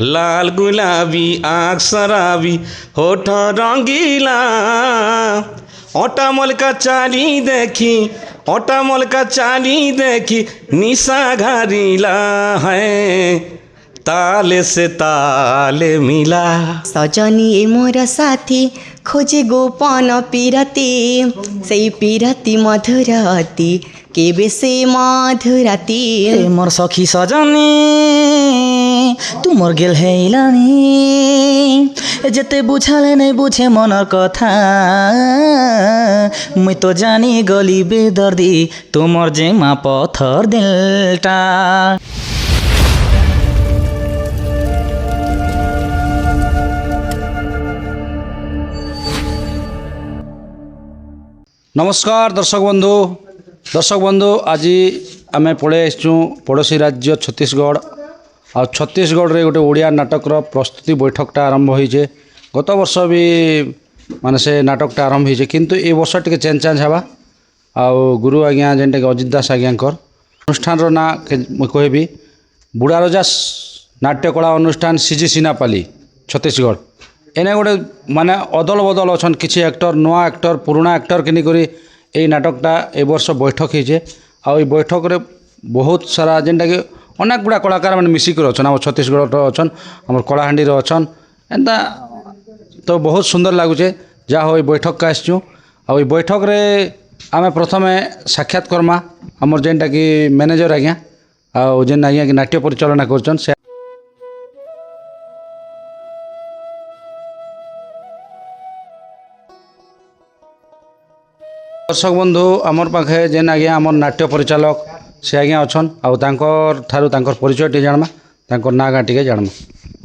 लाल गुलाबी आँख शराबी होठ रंगीला अटामल का चाली देखी अटामल का चाली देखी निशा घारीला है ताले से ताले मिला। सजनी ए मोर साथी खोजे गोपन पीरती से पीरती मधुरती केबे से मधुरती मोर सखी सजनी तू मोर गेल हेलानी जेते बुझाले नहीं बुझे मनर कथा मुई तो जानी गली बेदर्दी तुमर जेमा पत्थर दिलटा। नमस्कार दर्शक बंधु आज आम पड़े आसचु पड़ोसी राज्य छत्तीसगढ़ आ छत्तीसगढ़ रे गोटे ओडिया नाटकर प्रस्तुति बैठकटा आरंभ होइछे। गत वर्ष भी माने से नाटकटा आरंभ होइछे किंतु ए वर्ष टिके चेंज चेंज हवा आ गुरु आज्ञा जेनटा कि अजित दास आज्ञाकर अनुष्ठान रो ना कहबी बुढ़ा रजा नाट्यकला अनुष्ठान सीजी सिनापाली छत्तीसगढ़ एने गोटे माने अदल बदल अच्छन किसी एक्टर नुआ एक्टर पुराना एक्टर किनी करी ए नाटकटा ए वर्ष बैठक होइछे आ ई बैठक रे बहुत सारा जेनटा कि अनेक गुड़ा कलाकार मैंने मिसिक अच्छन आम छत्तीसगढ़ अच्छन आम कलाहांडी अच्छन एंता तो बहुत सुंदर लगुचे जहाँ हो बैठक का आसचु आ बैठक रे आम प्रथम साक्षात करमा आमर जेनटा कि मैनेजर आज्ञा आ जेन आज्ञा कि नाट्य परिचालना करछन से दर्शक बंधु आमर पाखे जेन आज्ञा आमर नाट्य परिचालक से आज्ञा अच्छन आउ ठारू परिचय टे जानमा तांकर ना गाँ टे जानमा।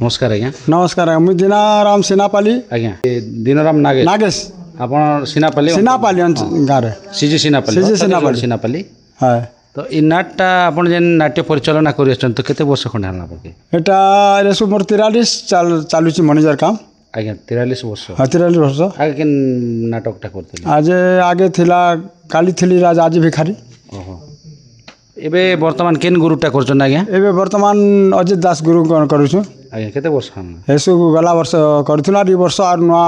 नमस्कार आज्ञा। नमस्कार मुझे दीनाराम सिनापाली आज्ञा दीनाराम नागेश नागेश आपण सिनापाली गाँव सीजी सिनापाली है तो ई नाटटा आपण जेन नाट्य परिचालना करि आछन तो केते वर्ष खंड हला पके एटा रेसु मोर 43 चालुची मैनेजर काम आज्ञा 43 वर्ष 43 वर्ष आगे के नाटकटा करते आज आगे थिला काली थिली राजा आज भिखारी ओहो एबे वर्तमान केन गुरुटा करछन आज्ञा एबे वर्तमान अजित दास गुरु करूछु आज्ञा केते वर्ष हम हेसु गला वर्ष करथुला इ वर्ष आर नुआ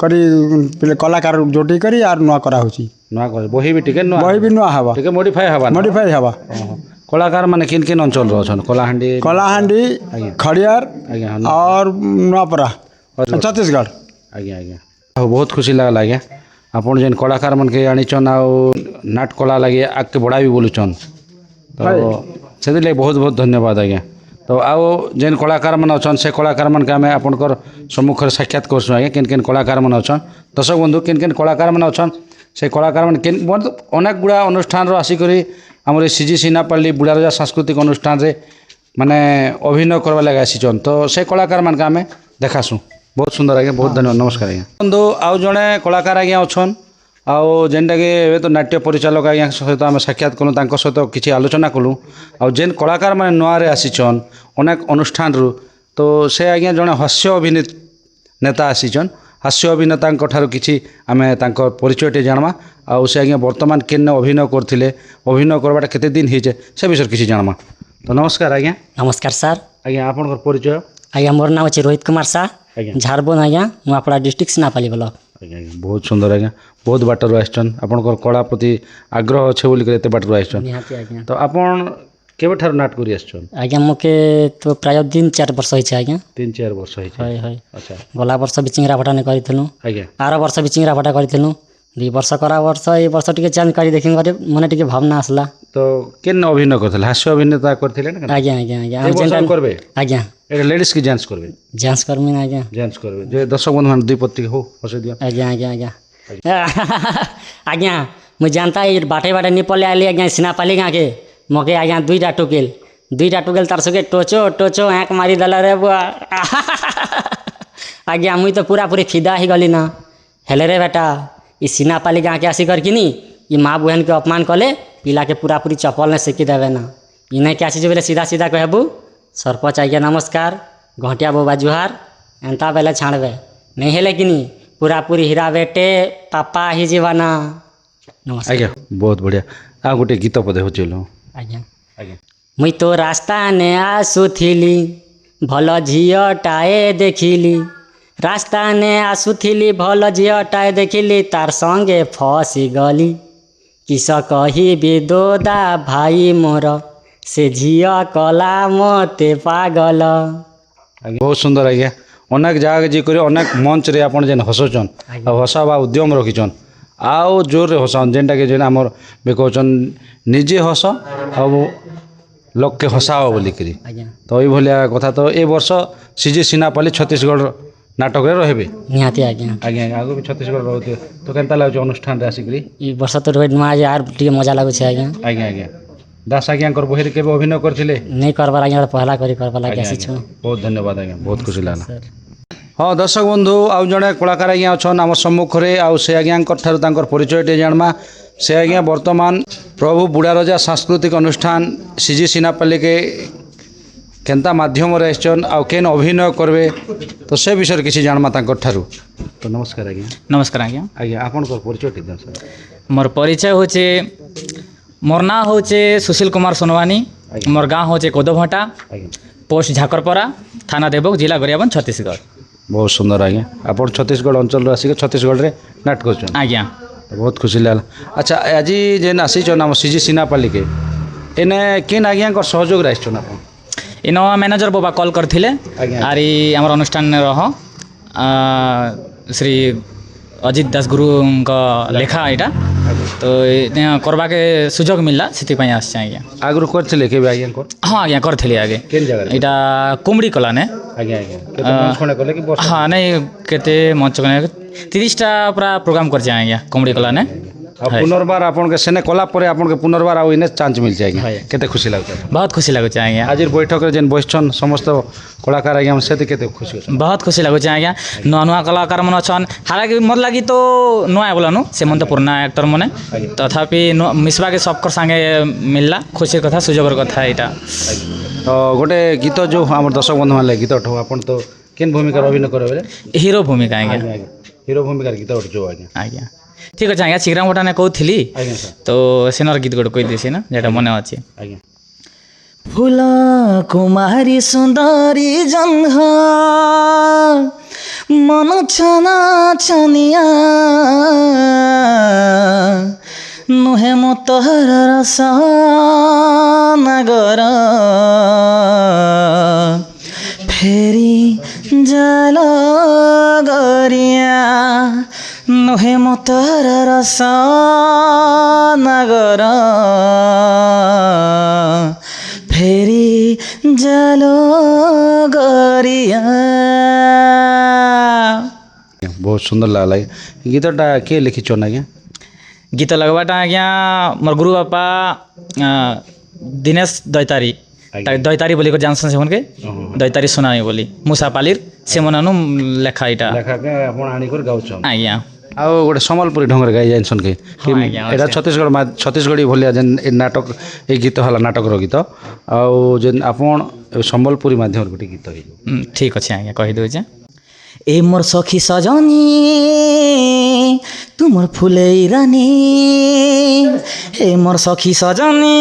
करी कलाकार जोटी करी आर नुआ करा होची नुआ कर बही भी टिके नुआ बही भी नुआ हवा टिके मॉडिफाई हवा कलाकार माने किन किन अंचल रो छन कलाहांडी खड़ियार आज्ञा और नुआपरा छत्तीसगढ़ आज्ञा आज्ञा बहुत खुशी लागला आज्ञा आपण जेन कलाकार मन के आनीचन आ नाट कला लगे आगे बढ़ा भी बोलुचन तो से लगे बहुत बहुत धन्यवाद आज्ञा। तो आओ जेन कलाकार मन अच्छन से कलाकार मन के आम आपनकर सम्मुख साक्षात करसु आज्ञा किन किन कलाकार मन अच्छन दर्शक बंधु किन किन कलाकार मन अच्छन से कलाकार मन किन अनेक गुड़ा अनुष्ठान आसिकरी आम सीजी सिनापाली बुढ़ा राजा सांस्कृतिक अनुष्ठान रे माने अभिनय करवा लगे आसीचन तो से कलाकार मन के आम देखासु बहुत सुंदर आज्ञा बहुत धन्यवाद। नमस्कार आज्ञा। बंधु आउ जड़े कलाकार आज्ञा अच्छन आउ जेनटा कि ए तो नाट्य परिचालक आज्ञा सहित आम साक्षात कलु तांको सहित किसी आलोचना कलु आउ जेन कलाकार माने नुआरे आसीचन अनेक अनुष्ठान रु तो से आज्ञा जड़े हास्य अभिनेता आसीचन हास्य अभिनेता ठारू किसी आम तांको परिचय टे जानमा आउ से आज्ञा वर्तमान केन अभिनय करथिले अभिनय करबाटा केते दिन हिजे से विषय किसी जानमा। तो नमस्कार आज्ञा। नमस्कार सर आज्ञा आपनकर परिचय आज्ञा मोर नाम अछि रोहित कुमार शाह आज्ञा झारबन आज्ञा नुआपड़ा डिस्ट्रिक्ट सिनापाली ब्लॉक आज्ञा बहुत सुंदर आज्ञा बहुत बाटर आसचन आपनकर कला प्रति आग्रह अच्छे बोल एते बाटर आसचन निहाती आज्ञा। तो आपन केबे ठार नाट करी आसचन आज्ञा मोके तो प्राय 3-4 वर्ष होइछ आज्ञा 3-4 वर्ष होइछ होय होय अच्छा गला वर्ष भी चिंगरा भाटा ने करिथनु आज्ञा आर वर्ष भी चिंगरा भाटा करिथनु 2 वर्ष करा वर्ष ए वर्ष टिके चेंज करी देखिन करे मने टिके भावना आसला तो केन अभिनय करथिले हास्य अभिनेता करथिले ना आज्ञा आज्ञा आज्ञा ए वर्ष करबे आज्ञा ए लेडीज की जेंट्स करबे जेंट्स कर्मी ना आज्ञा जेंट्स करबे जे दर्शक बंधु मान दुई पत्ती हो हसे दिया आज्ञा आज्ञा आज्ञा आज्ञा मुझे जानता है बाटे बाटे निपले आली आज्ञा सिनापाली गाँव के मके आज्ञा 2टा टुकेल तार सके टोचो टोचो आँख मारी दला रे बुआ आज्ञा मुई तो पूरा पूरी फिदा ही गली ना हेले रे बेटा ई सिनापाली गाँव के आसी करकिनी ये माँ बहन के अपमान कले पिला के पूरा पूरी चपल ने सेकी देवे ना इन्हें क्या आसी बोले सीधा सीधा कहबू सरपंच आज्ञा नमस्कार घंटिया बोबा जुहार एंता बेले छाड़बे नहीं हेले किनी पूरा पूरी हीरा बेटे पापा ही जीवाना नमस्कार आज्ञा बहुत बढ़िया आ गोटे गीत पदे हो चलो आज्ञा आज्ञा मुई तो रास्ता ने आसुथिली ଭଲ ଝିଅଟାଏ ଦେଖିଲି ରାସ୍ତାନେ ଆସୁଥିଲି ଭଲ ଝିଅଟାଏ ଦେଖିଲି ତାର ସଙ୍ଗେ ଫସିଗଲି କିସ କହିବି ଦୋଦା ଭାଇ ମୋର ସେ ଝିଅ କଲା ମୋତେ ପାଗଲ। ଆଜ୍ଞା ବହୁତ ସୁନ୍ଦର ଆଜ୍ଞା ଅନେକ ଜାଗାକେ ଯାଇକରି ଅନେକ ମଞ୍ଚରେ ଆପଣ ଯେନ୍ ହସୁଛନ୍ ଆଉ ହସାବା ଉଦ୍ୟମ ରଖିଛନ୍ ଆଉ ଜୋରରେ ହସାନ୍ ଯେନ୍ଟାକି ଯେନ୍ ଆମର ବି କହୁଛନ୍ ନିଜେ ହସ ଆଉ ଲୋକକେ ହସାବ ବୋଲିକିରି ଆଜ୍ଞା ତ ଏଇଭଳିଆ କଥା। ତ ଏ ବର୍ଷ ସିଜି ସିନାପାଲି ଛତିଶଗଡ଼ ନାଟକରେ ରହିବେ। ନିହାତି ଆଜ୍ଞା ଆଜ୍ଞା ଆଜ୍ଞା ଆଗକୁ ବି ଛତିଶଗଡ଼ ରହୁଥିବେ ତ କେନ୍ତା ଲାଗୁଛି ଅନୁଷ୍ଠାନରେ ଆସିକିରି? ଇ ବର୍ଷ ତ ରୋହିତ ନୂଆ ଆର୍ ଟିକେ ମଜା ଲାଗୁଛି ଆଜ୍ଞା। ଆଜ୍ଞା ଆଜ୍ଞା ଦାସ ଆଜ୍ଞାଙ୍କର ବହିରେ କେବେ ଅଭିନୟ କରିଥିଲେ? ନେଇ କରବାର ଆଜ୍ଞା ପହଲା କରି କରବାର ଲାଗି ଆଜ୍ଞା ଆସିଛୁ। ଆଜ୍ଞା ବହୁତ ଧନ୍ୟବାଦ ଆଜ୍ଞା ବହୁତ ଖୁସି ଲାଗିଲା। ହଁ ଦର୍ଶକ ବନ୍ଧୁ ଆଉ ଜଣେ କଳାକାର ଆଜ୍ଞା ଅଛନ୍ ଆମ ସମ୍ମୁଖରେ ଆଉ ସେ ଆଜ୍ଞାଙ୍କର ଠାରୁ ତାଙ୍କର ପରିଚୟ ଟିକେ ଜାଣମା। ସେ ଆଜ୍ଞା ବର୍ତ୍ତମାନ ପ୍ରଭୁ ବୁଢ଼ାରଜା ସାଂସ୍କୃତିକ ଅନୁଷ୍ଠାନ ସିଜି ସିନାପାଲିକେ କେନ୍ତା ମାଧ୍ୟମରେ ଆସିଛନ୍ ଆଉ କେନ୍ ଅଭିନୟ କରିବେ ତ ସେ ବିଷୟରେ କିଛି ଜାଣମା ତାଙ୍କର ଠାରୁ। ତ ନମସ୍କାର ଆଜ୍ଞା। नमस्कार आज्ञा ଆଜ୍ଞା ଆପଣଙ୍କର ପରିଚୟ ଟିକେ ଦିଅନ୍ତୁ ସାର୍। मोर परिचय होचे मोर ना होचे सुशील कुमार सोनवानी मोर गाँव होचे कोदोभटा ଆଜ୍ଞା पोस्ट झाकरपरा थाना देवक जिला गरियाबंद छत्तीसगढ़। ବହୁତ ସୁନ୍ଦର ଆଜ୍ଞା ଆପଣ ଛତିଶଗଡ଼ ଅଞ୍ଚଳରୁ ଆସିକି ଛତିଶଗଡ଼ରେ ନାଟ କରୁଛନ୍ତି आज्ञा ବହୁତ ଖୁସି ଲାଗିଲା। ଆଚ୍ଛା ଆଜି ଯେନ୍ ଆସିଛନ୍ ଆମ ସିଜି ସିନାପାଲିକେ ଏନେ କେନ୍ ଆଜ୍ଞାଙ୍କର ସହଯୋଗରେ ଆସିଛନ୍ ଆପଣ? इन मैनेजर बाबा कॉल करथिले आज्ञा। आरी आमर अनुष्ठान रह श्री अजित दास गुरु का लेखा एटा तो करवा के सुजोग मिलला से आज्ञा। ଆଗରୁ କରିଥିଲେ କେବେ ଆଜ୍ଞାଙ୍କର? हाँ आज्ञा करथिले आगे କେନ୍ ଜାଗାରେ? एटा कुमड़ी कला ने ଆଜ୍ଞା ଆଜ୍ଞା କେତେ ମଞ୍ଚ ଖଣ୍ଡେ କଲେ କି ବର୍ଷ? हाँ नहीं केते मंच 30टा पूरा प्रोग्राम कर आज्ञा कुमड़ी कला ने। ଆଉ ପୁନର୍ବାର ଆପଣଙ୍କ ସେନେ କଲା ପରେ ଆପଣଙ୍କ ପୁନର୍ବାର ଆଉ ଇନେ ଚାନ୍ସ ମିଳିଛି ଆଜ୍ଞା ହାଏ। କେତେ ଖୁସି ଲାଗୁଛି? बहुत खुशी लगुच आज्ञा ଆଜିର ବୈଠକରେ ଯେନ୍ ବସିଛନ୍ ସମସ୍ତ କଳାକାର ଆଜ୍ଞା ସେତେ केते खुशी ଅଛନ୍? बहुत खुशी लगुच आज्ञा नुआ नुआ कलाकार मन अछन हालांकि मोर लगी तो नुआ बोलनु से मन तो पुराना एक्टर मने तथापि मिसवा के सबकर संगे मिलला खुशी कथा सुजोगर कथा एटा। ତ ଗୋଟେ ଗୀତ ଯେଉଁ ଆମର ଦର୍ଶକ ବନ୍ଧୁମାନେ ଗୀତଠୁ ଆପଣ ତ କେନ୍ ଭୂମିକାର ଅଭିନୟ କରିବେ ବେଲେ? हीरो भूमिका आज्ञा ଆଜ୍ଞା ଆଜ୍ଞା ହିରୋ ଭୂମିକାର ଗୀତ ଗୋଟେ ଯେଉଁ ଆଜ୍ଞା आज्ञा ठीक अच्छे आज्ञा शीघ्र गोटा ने कहूली ଆଜ୍ଞା ସାର୍ तो सेनर गीत गोटे कहीदेसी ना जेटा मन अच्छे ଆଜ୍ଞା फूल कुमारी सुंदरी जन्ह मन छना छनिया नुहे मोतहर रस नगर फेरी जल गरिया नुहे मोतहर रस नगर फेरी जलो गरिया। ବହୁତ ସୁନ୍ଦର ଲାଗଲା ଗୀତଟା କିଏ ଲେଖିଛନ୍ ଆଜ୍ଞା? गीत लगवाटा आज्ञा मोर गुरु बापा दिनेश दैतारी दैतारी बोली जानसन से उनके दैतारी सुनाई बोली मुसापालीर से मननु लेखा इटा ଲେଖାକେ ଆପଣ ଆଣିକରି ଗାଉଛନ୍ आज्ञा। ଆଉ ଗୋଟେ ସମ୍ବଲପୁରୀ ଢଙ୍ଗରେ ଗାଇ ଜାଣିଛନ୍ କି ଆଜ୍ଞା, ଏଇଟା ଅଛି। ଛତିଶଗଡ଼ ଭଳିଆ ଯେନ୍ ଏ ନାଟକ ଏଇ ଗୀତ ହେଲା ନାଟକର ଗୀତ ଆଉ ଯେନ୍ ଆପଣ ସମ୍ବଲପୁରୀ ମାଧ୍ୟମରେ ଗୋଟେ ଗୀତ ହେଇଯିବ। ठीक अच्छे आज्ञा कही दूचे ए मोर सखी सजनी तुमर फुलई रानी ए मोर सखी सजनी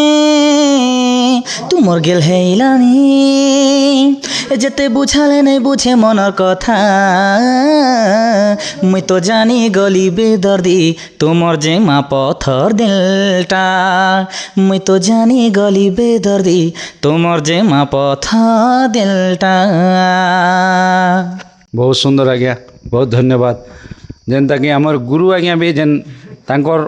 तुमर गेल हेलानी जेते बुझाले नहीं बुझे मनर कथा मुई तो जानी गली बेदर्दी तुमर जेमा पत्थर दिलटा मुई तो जानी गली बेदर्दी तुमर जेमा पत्थर दिलटा। ବହୁତ ସୁନ୍ଦର ଆଜ୍ଞା ବହୁତ ଧନ୍ୟବାଦ। ଯେନ୍ତାକି ଆମର ଗୁରୁ ଆଜ୍ଞା ବି ଯେନ୍ ତାଙ୍କର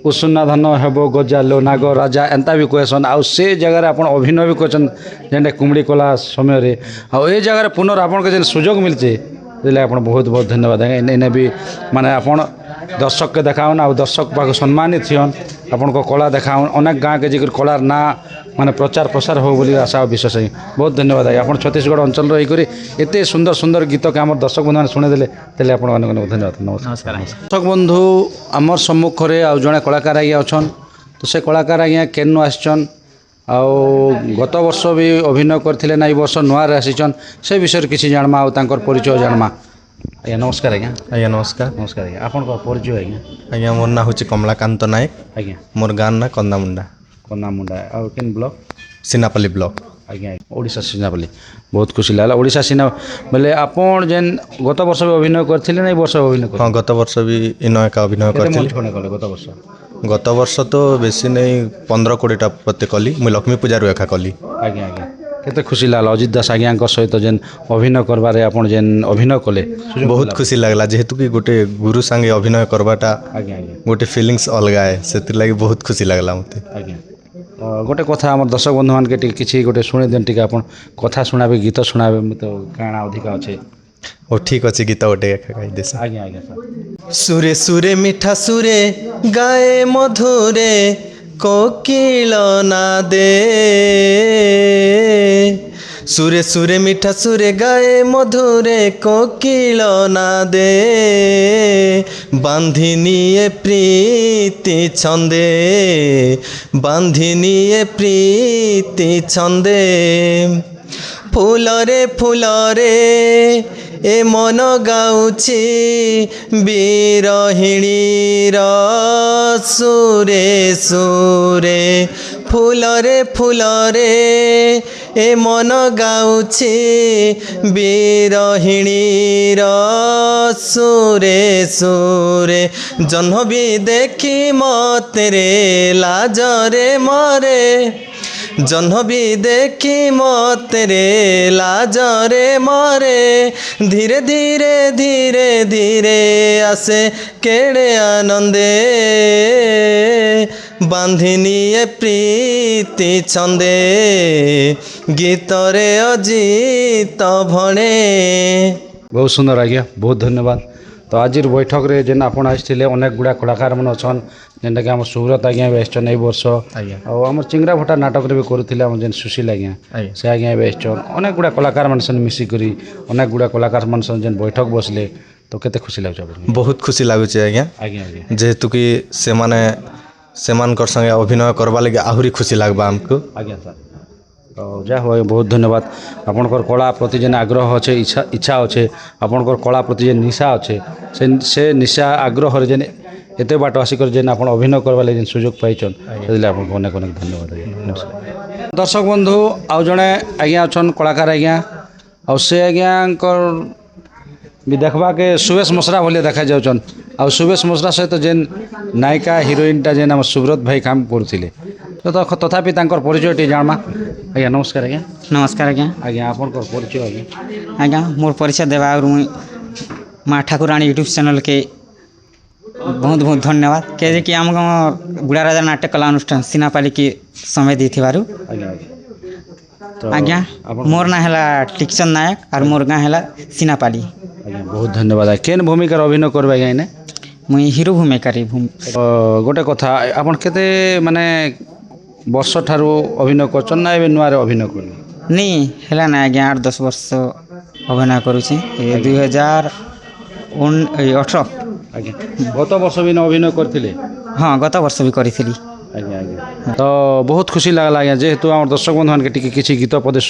ଉଷୁନା ଧାନ ହେବ ଗଜା ଲୋ ନାଗ ରାଜା ଏନ୍ତା ବି କହେସନ୍ ଆଉ ସେ ଜାଗାରେ ଆପଣ ଅଭିନୟ ବି କରିଛନ୍ ଯେନ୍ଟା କୁମଡ଼ି କଲା ସମୟରେ ଆଉ ଏ ଜାଗାରେ ପୁନର୍ ଆପଣଙ୍କୁ ଯେନ୍ ସୁଯୋଗ ମିଳିଛି ସେଥିଲାଗି ଆପଣ ବହୁତ ବହୁତ ଧନ୍ୟବାଦ ଆଜ୍ଞା। ଏନେ ବି ମାନେ ଆପଣ ଦର୍ଶକକେ ଦେଖାଉନ୍ ଆଉ ଦର୍ଶକ ପାଖକୁ ସମ୍ମାନିତ ଥିଅନ୍ ଆପଣଙ୍କ କଳା ଦେଖାଉନ୍ ଅନେକ ଗାଁକେ ଯାଇକରି କଳାର ନାଁ ମାନେ ପ୍ରଚାର ପ୍ରସାର ହବ ବୋଲି ଆଶା ଆଉ ବିଶ୍ୱାସ ଆଜ୍ଞା। ବହୁତ ଧନ୍ୟବାଦ ଆଜ୍ଞା ଆପଣ ଛତିଶଗଡ଼ ଅଞ୍ଚଳରେ ରହିକରି ଏତେ ସୁନ୍ଦର ସୁନ୍ଦର ଗୀତକେ ଆମର ଦର୍ଶକ ବନ୍ଧୁମାନେ ଶୁଣେଇଦେଲେ ତାହେଲେ ଆପଣଙ୍କୁ ଅନେକ ଅନେକ ଧନ୍ୟବାଦ ନମସ୍କାର। नमस्कार आज्ञा। ଦର୍ଶକ ବନ୍ଧୁ ଆମର ସମ୍ମୁଖରେ ଆଉ ଜଣେ କଳାକାର ଆଜ୍ଞା ଅଛନ୍ ତ ସେ କଳାକାର ଆଜ୍ଞା କେନୁ ଆସିଛନ୍ ଆଉ ଗତ ବର୍ଷ ବି ଅଭିନୟ କରିଥିଲେ ନା ଏଇ ବର୍ଷ ନୂଆରେ ଆସିଛନ୍ ସେ ବିଷୟରେ କିଛି ଜାଣମା ଆଉ ତାଙ୍କର ପରିଚୟ ଜାଣମା। ଆଜ୍ଞା ନମସ୍କାର ଆଜ୍ଞା। ଆଜ୍ଞା ନମସ୍କାର ନମସ୍କାର ଆଜ୍ଞା ଆପଣଙ୍କ ପରିଚୟ ଆଜ୍ଞା? ଆଜ୍ଞା ମୋର ନାଁ ହେଉଛି କମଳାକାନ୍ତ ନାୟକ ଆଜ୍ଞା ମୋର ଗାଁ ନାଁ କନ୍ଦାମୁଣ୍ଡା କନ୍ଦାମୁଣ୍ଡା ଆଉ କେନ୍ ବ୍ଲକ୍? ସିନାପାଲି ବ୍ଲକ। आज्ञा ओडिशा सिनेमापाली बहुत खुशी लागला ओडिशा सिनेमा बोले आपण जेन गत वर्ष भी अभिनय करथिले नै वर्ष अभिनय कर हाँ गत वर्ष भी इन एका अभिनय करथिली गत वर्ष तो बेसी नहीं 15-20टा पत्ते कली मुई लक्ष्मी पूजा एका कली आज्ञा आज्ञा केते खुशी लागला अजित दास आज्ञा सहित जेन अभिनय करबारे आपण जेन अभिनय कले बहुत खुशी लागला जेहेतु कि गोटे गुरु संगे अभिनय करबाटा आज्ञा आज्ञा गोटे फीलिंग्स अलगा है से लगी बहुत खुशी लागला मते आज्ञा गोटे कथा आम दर्शक बंधु मान के किसी गोटे शुणी दिन टी आप कथा शुणाबे गीत शुणाबे तो काଣା अधिका अच्छे ओ ठीक अच्छे गीत गोटे गाई देस आज्ञा आज्ञा सर सुरे सुरे मिठा सुरे गाए मधुरे कोकिल ना दे सुरे सुरे मिठा सुरे गाए मधुरे कोकिल ना दे बांधिनिए प्रीति छंदे बांधिनिए प्रीति छंदे फूलरे फूलरे ए मन गाउछि बिरहिणीर सुरे सुरे फूलरे फूलरे ए मन गाउछि बिरहिणीर सुरे सुरे जह्नवी देखी मते रे लाजरे मरे जह्नवी देखी मते रे लाजरे मरे धीरे धीरे धीरे धीरे आसे केड़े आनंदे बांधिनिए प्रीति छंदे गीतरे अजित भणे बहुत सुंदर आज्ञा बहुत धन्यवाद तो आज बैठक रे जेन आपण आइथिले अनेक गुड़ा कलाकार मन अछन जेनटा कि हम सुब्रत आज्ञा बेस्टन ए वर्ष और हम चिंगरा भटा नाटक रे भी करूथिले हम जेन सुशील आज्ञा से आज्ञा बेस्टन अनेक गुड़ा कलाकार मन सन मिसी करी अनेक गुड़ा कलाकार मन सन जेन बैठक बसले तो केते खुशी लागछ बहुत खुशी लागुछ आज्ञा आज्ञा आज्ञा जेहेतु कि सेमानकर संगे अभिनय करबा लगे आहुरी खुशी लागबा हमको आज्ञा सर तो जा हो बहुत धन्यवाद आपणकर कला प्रति जेन आग्रह अच्छे इच्छा अच्छे आपणकर कला प्रति जेन निशा अच्छे से निशा आग्रह जेन एते बाट आसिक जेन आप अभिनय करवा जेन सुजोग पाइछन से आपको अनेक अनेक धन्यवाद नमस्कार दर्शक बंधु आउ जड़े आज्ञा अच्छन कलाकार आज्ञा आ से आज्ञा भी देखबा के सुवेश मसरा भले देखा जाउछन आ सुवेश मसरा सहित जेन नायिका हिरोइनटा जेन हम सुब्रत भाई काम करथिले तो तथापि तांकर परिचय टी जानमा आज्ञा नमस्कार आज्ञा नमस्कार आज्ञा आज्ञा आपनकर परिचय आज्ञा आज्ञा मोर परिचय देवा और मुई माँ ठाकुराणी यूट्यूब चैनल के बहुत बहुत धन्यवाद कहे कि आम बुढ़ा राजा नाट्य कला अनुष्ठान सिनापाली के समय दी थिबारु आज्ञा मोर ना हैला टिकचंद नायक और मोर गाँ हैला सिनापाली आज्ञा बहुत धन्यवाद केन भूमिका अभिनय करबा आज्ञा ने मुई हिरो भूमिका गोटे कथा आपन केते माने वर्ष ठारू अभिनय करछन ना एबे नुआरे अभिनय करनी नहीं हैला ना आज्ञा 8-10 वर्ष अभिनय करूछी 2018 आज्ञा गत वर्ष भी अभिनय करथिले हाँ गत वर्ष भी करी आज्ञा आज्ञा तो बहुत खुशी लागला आज्ञा जेहेतु आम दर्शक बंधु मान के किसी गीत पदे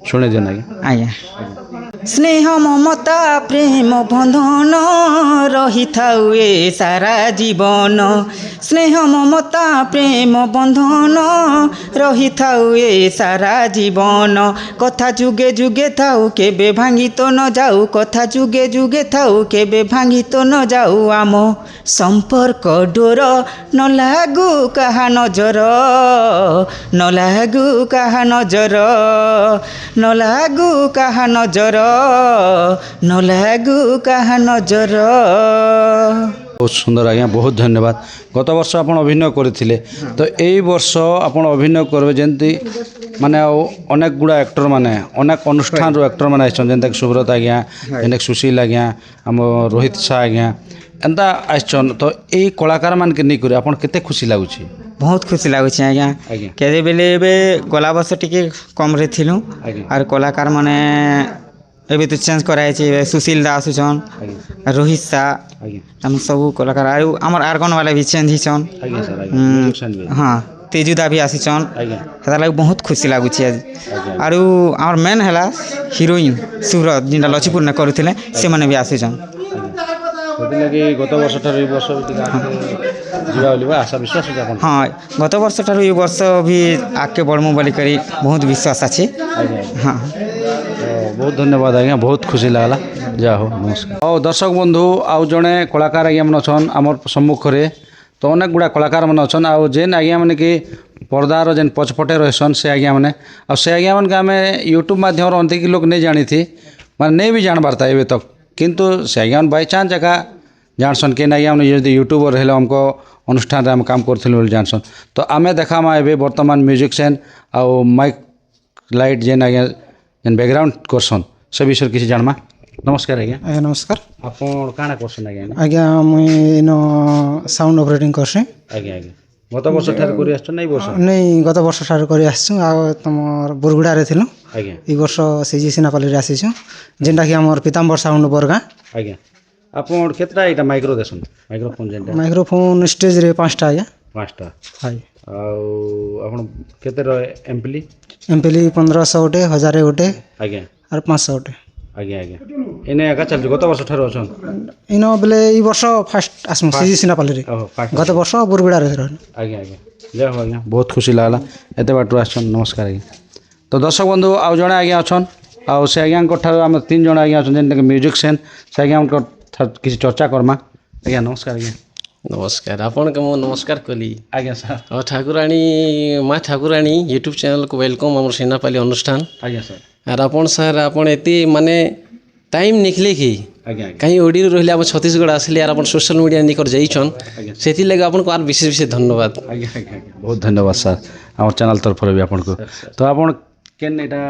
शुणे देन आज्ञा आज्ञा स्नेह ममता प्रेम बंधन रही थाउ ए सारा जीवन स्नेह ममता प्रेम बंधन रही थाउ ए सारा जीवन कथा जुगे जुगे थाउ केबे भांगी तो न जाऊ कथा जुगे जुगे थाउ केबे भांगी तो न जाऊ आम संपर्क डोर न लागू कहा नजर न लागू कहा नजर न लागू कहा नजर न लागू कहा नजर बहुत सुंदर आज्ञा बहुत धन्यवाद गत वर्ष आप अभिनय करते तो यही वर्ष आप अभिनय करेंगे जमी माने अनेक गुड़ा एक्टर माने अनेक अनुष्ठान एक्टर मैंने आसान सुब्रत आज्ञा जेने सुशील आज्ञा आम रोहित शाह आज्ञा एंता आसन तो यही कलाकार मान के नहीं कर आप केते खुशी लगुच बहुत खुशी लगुच आज्ञा के बेले गला वर्ष टी कम रे थिलु और कलाकार माने एबे तो चेंज कराई सुशील दास आसुचन रोहित शाह हम सब कलाकार आमर आर्गन वाला भी चेंज हिचन हाँ तेजुदा भी आसीचन हेता लगे बहुत खुशी लगुच और आमर मेन है हिरोइन सुब्रत जिनटा लक्ष्मीपुर ने करुले से माने भी आसीचन गत वर्ष ଯିବା ବୋଲି ବା ଆଶା ବିଶ୍ୱାସ ଅଛି ଆପଣ? ହଁ ଗତ ବର୍ଷ ଠାରୁ ଏ ବର୍ଷ ବି ଆଗକେ ବଢ଼ମୁ ବୋଲିକରି ବହୁତ ବିଶ୍ୱାସ ଅଛି। ଆଜ୍ଞା ହଁ ବହୁତ ଧନ୍ୟବାଦ ଆଜ୍ଞା, ବହୁତ ଖୁସି ଲାଗଲା। ଯାହା ହଉ ନମସ୍କାର। ହଉ ଦର୍ଶକ ବନ୍ଧୁ, ଆଉ ଜଣେ କଳାକାର ଆଜ୍ଞା ମାନେ ଅଛନ୍ ଆମର ସମ୍ମୁଖରେ। ତ ଅନେକ ଗୁଡ଼ା କଳାକାର ମାନେ ଅଛନ୍, ଆଉ ଯେନ୍ ଆଜ୍ଞା ମାନେ କି ପର୍ଦାର ଯେନ୍ ପଛପଟେ ରହିସନ୍ ସେ ଆଜ୍ଞା ମାନେ, ଆଉ ସେ ଆଜ୍ଞା ମାନକେ ଆମେ ୟୁଟ୍ୟୁବ୍ ମାଧ୍ୟମରେ ଅଧିକ ଲୋକ ନେଇ ଜାଣିଥି, ମାନେ ନେଇ ବି ଜାଣବାର୍ତା ଏବେ ତକ୍, କିନ୍ତୁ ସେ ଆଜ୍ଞା ମାନେ ବାଇଚାନ୍ସ ଏକା ଜାଣସନ୍ କେନ୍ ଆଜ୍ଞା ମାନେ ଯଦି ୟୁଟ୍ୟୁବର ହେଲେ ଆମକ ଅନୁଷ୍ଠାନରେ ଆମେ କାମ କରୁଥିଲୁ ବୋଲି ଜାଣସନ୍। ତ ଆମେ ଦେખાମା ଏବେ ବର୍ତ୍ତମାନ ମ୍ୟୁଜିସିଆନ୍ ଆଉ ମାଇକ୍ ଲାଇଟ୍ ଯେନ୍ ଆଜ୍ଞା ଯେନ୍ ବ୍ୟାକଗ୍ରାଉଣ୍ଡ କରସନ୍ ସେ ବିଷୟରେ କିଛି ଜାଣମା। ନମସ୍କାର ଆଜ୍ଞା। ଆଜ୍ଞା ନମସ୍କାର। ଆପଣ କାଣା କରସନ୍ ଆଜ୍ଞା? ଆଜ୍ଞା ମୁଇଁ ଇନ ସାଉଣ୍ଡ ଅପରେଟିଂ କରସି। ଆଜ୍ଞା ଆଜ୍ଞା। ଗତ ବର୍ଷ ଠାରୁ କରି ଆସୁଛନ୍ ନା ଏଇ ବର୍ଷ? ନାଇଁ ଗତ ବର୍ଷ ଠାରୁ କରି ଆସିଛୁ। ଆଉ ତୁମର ବୁରଗୁଡ଼ାରେ ଥିଲୁ, ଆଜ୍ଞା ଏଇ ବର୍ଷ ସିଜି ସିନାପାଲିରେ ଆସିଛୁ, ଯେନ୍ଟାକି ଆମର ପିତାମ୍ବର ସାଉଣ୍ଡ ବରଗାଁ। ଆଜ୍ଞା। ଆପଣ କେତେଟା ଏଇଟା ମାଇକ୍ରୋ ଦେସନ୍? ମାଇକ୍ରୋଫୋନ୍ ଯେନ୍ଟା ମାଇକ୍ରୋଫୋନ୍ ଷ୍ଟେଜ୍ରେ 5ଟା ଆଜ୍ଞା। 5ଟା। ହାଇ ଆଉ ଆପଣ କେତେର ଏମ୍ପଲି? ଏମ୍ପିଲି 1500 ଗୋଟେ, 1000 ଗୋଟେ ଆଜ୍ଞା ଆର୍ 500 ଗୋଟେ। ଆଜ୍ଞା ଆଜ୍ଞା। ଏନେ ଏକା ଚାଲିଛି, ଗତ ବର୍ଷ ଠାରୁ ଅଛନ୍? ଇନ ବେଲେ ଏଇ ବର୍ଷ ଫାଷ୍ଟ ଆସମୁ ସିଜି ସିନାପାଲିରେ। ଓହୋ ଫାଷ୍ଟ। ଗତ ବର୍ଷ ବୁରଗୁଡ଼ାରେ ରହିଲୁ। ଆଜ୍ଞା ଆଜ୍ଞା। ଯାହା ହଉ ଆଜ୍ଞା, ବହୁତ ଖୁସି ଲାଗଲା ଏତେ ବାଟରୁ ଆସିଛନ୍। ନମସ୍କାର ଆଜ୍ଞା। ତ ଦର୍ଶକ ବନ୍ଧୁ, ଆଉ ଜଣେ ଆଜ୍ଞା ଅଛନ୍, ଆଉ ସେ ଆଜ୍ଞାଙ୍କ ଠାରୁ ଆମେ 3 ଜଣ ଆଜ୍ଞା ଅଛନ୍ ଯେନ୍ଟାକି ମ୍ୟୁଜିସିଆନ୍। ସେ ଆଜ୍ଞାଙ୍କ ଠାରୁ କିଛି ଚର୍ଚ୍ଚା କର୍ମା। ଆଜ୍ଞା ନମସ୍କାର ଆଜ୍ଞା। ନମସ୍କାର, ଆପଣଙ୍କୁ ମୁଁ ନମସ୍କାର କଲି। ଆଜ୍ଞା ସାର୍। ଆଉ ଠାକୁରାଣୀ ମା ଠାକୁରାଣୀ ୟୁଟ୍ୟୁବ୍ ଚ୍ୟାନେଲ୍କୁ ୱେଲକମ୍ ଆମର ସିନାପାଲି ଅନୁଷ୍ଠାନ। ଆଜ୍ଞା ସାର୍। ଆର୍ ଆପଣ ସାର୍ ଆପଣ ଏତେ ମାନେ ଟାଇମ୍ ନିକଲେ କି ଆଜ୍ଞା ଆଜ୍ଞା। କାହିଁ ଓଡ଼ିରୁ ରହିଲେ ଆମ ଛତିଶଗଡ଼ ଆସିଲେ ଆର୍ ଆପଣ ସୋସିଆଲ୍ ମିଡ଼ିଆ ନିକର ଯାଇଛନ୍, ଆଜ୍ଞା ସେଥିର୍ଲାଗି ଆପଣଙ୍କୁ ଆର୍ ବିଶେଷ ବିଶେଷ ଧନ୍ୟବାଦ। ଆଜ୍ଞା ଆଜ୍ଞା ଆଜ୍ଞା। ବହୁତ ଧନ୍ୟବାଦ ସାର୍, ଆମର ଚ୍ୟାନେଲ୍ ତରଫରୁ ବି ଆପଣଙ୍କୁ। ତ ଆପଣ କେନ୍ ଏଇଟା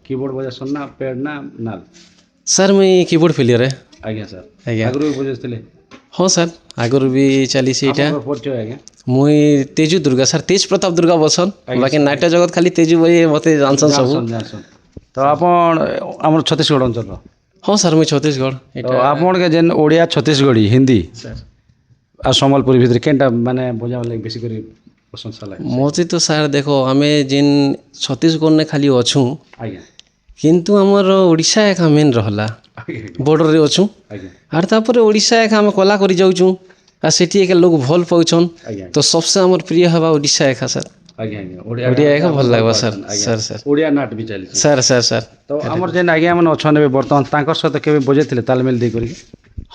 କିବୋର୍ଡ଼ ବଜାସନ୍ ନା ପ୍ୟାଡ୍ ନା ନାଲ୍? ସାର୍ ମୁଇଁ କିବୋର୍ଡ଼ ପ୍ଲେୟର୍। ଆଜ୍ଞା ସାର୍। ଆଜ୍ଞା ଆଗରୁ ବି ବଜାଉଥିଲେ? ହଁ ସାର୍, ଆଗରୁ ବି ଚାଲିଛି ଏଇଟା। ଆପଣଙ୍କର ପରିଚୟ ଆଜ୍ଞା? ମୁଇଁ ତେଜୁ ଦୁର୍ଗା ସାର୍, ତେଜ ପ୍ରତାପ ଦୁର୍ଗା ବସନ୍, ବାକି ନାଟ୍ୟ ଜଗତ ଖାଲି ତେଜୁ ବହି ମତେ ଜାଣସନ୍ ସବୁ। ଜାଣସନ୍। ତ ଆପଣ ଆମର ଛତିଶଗଡ଼ ଅଞ୍ଚଳର? ହଁ ସାର୍ ମୁଇଁ ଛତିଶଗଡ଼। ତ ଆପଣକେ ଯେନ୍ ଓଡ଼ିଆ ଛତିଶଗଡ଼ି ହିନ୍ଦୀ ସାର୍ ଆଉ ସମ୍ବଲପୁରୀ ଭିତରେ କେନ୍ଟା ମାନେ ବଜାବାର୍ ଲାଗି ବେଶୀ କରି ପ୍ରଶଂସା ଲାଗେ? ମୋତେ ତ ସାର୍ ଦେଖ, ଆମେ ଯେନ୍ ଛତିଶଗଡ଼ନେ ଖାଲି ଅଛୁଁ, ଆଜ୍ଞା କିନ୍ତୁ ଆମର ଓଡ଼ିଶା ଏକା ମେନ୍ ରହଲା। ଆଜ୍ଞା ବର୍ଡ଼ରରେ ଅଛୁଁ, ଆଜ୍ଞା ଆର୍ ତାପରେ ଓଡ଼ିଶା ଏକା ଆମେ କଲା କରି ଯାଉଛୁଁ, ଆର୍ ସେଠି ଏକା ଲୋକ ଭଲ୍ ପାଉଛନ୍। ଆଜ୍ଞା ତ ସବସେ ଆମର ପ୍ରିୟ ହେବା ଓଡ଼ିଶା ଏକା ସାର୍। ଆଜ୍ଞା ଆଜ୍ଞା। ଓଡ଼ିଆ ଏକା ଭଲ ଲାଗ୍ବା ସାର୍। ଆଜ୍ଞା। ସାର୍ ସାର୍ ଓଡ଼ିଆ ନାଟ ବି ଚାଲିଛି। ସାର୍ ସାର୍ ସାର୍ ତ ଆମର ଯେନ୍ ଆଜ୍ଞା ମାନେ ଅଛନ୍ ଏବେ ବର୍ତ୍ତମାନ, ତାଙ୍କର ସହିତ କେବେ ବଜେଇଥିଲେ ତାଲମେଲ ଦେଇକରି?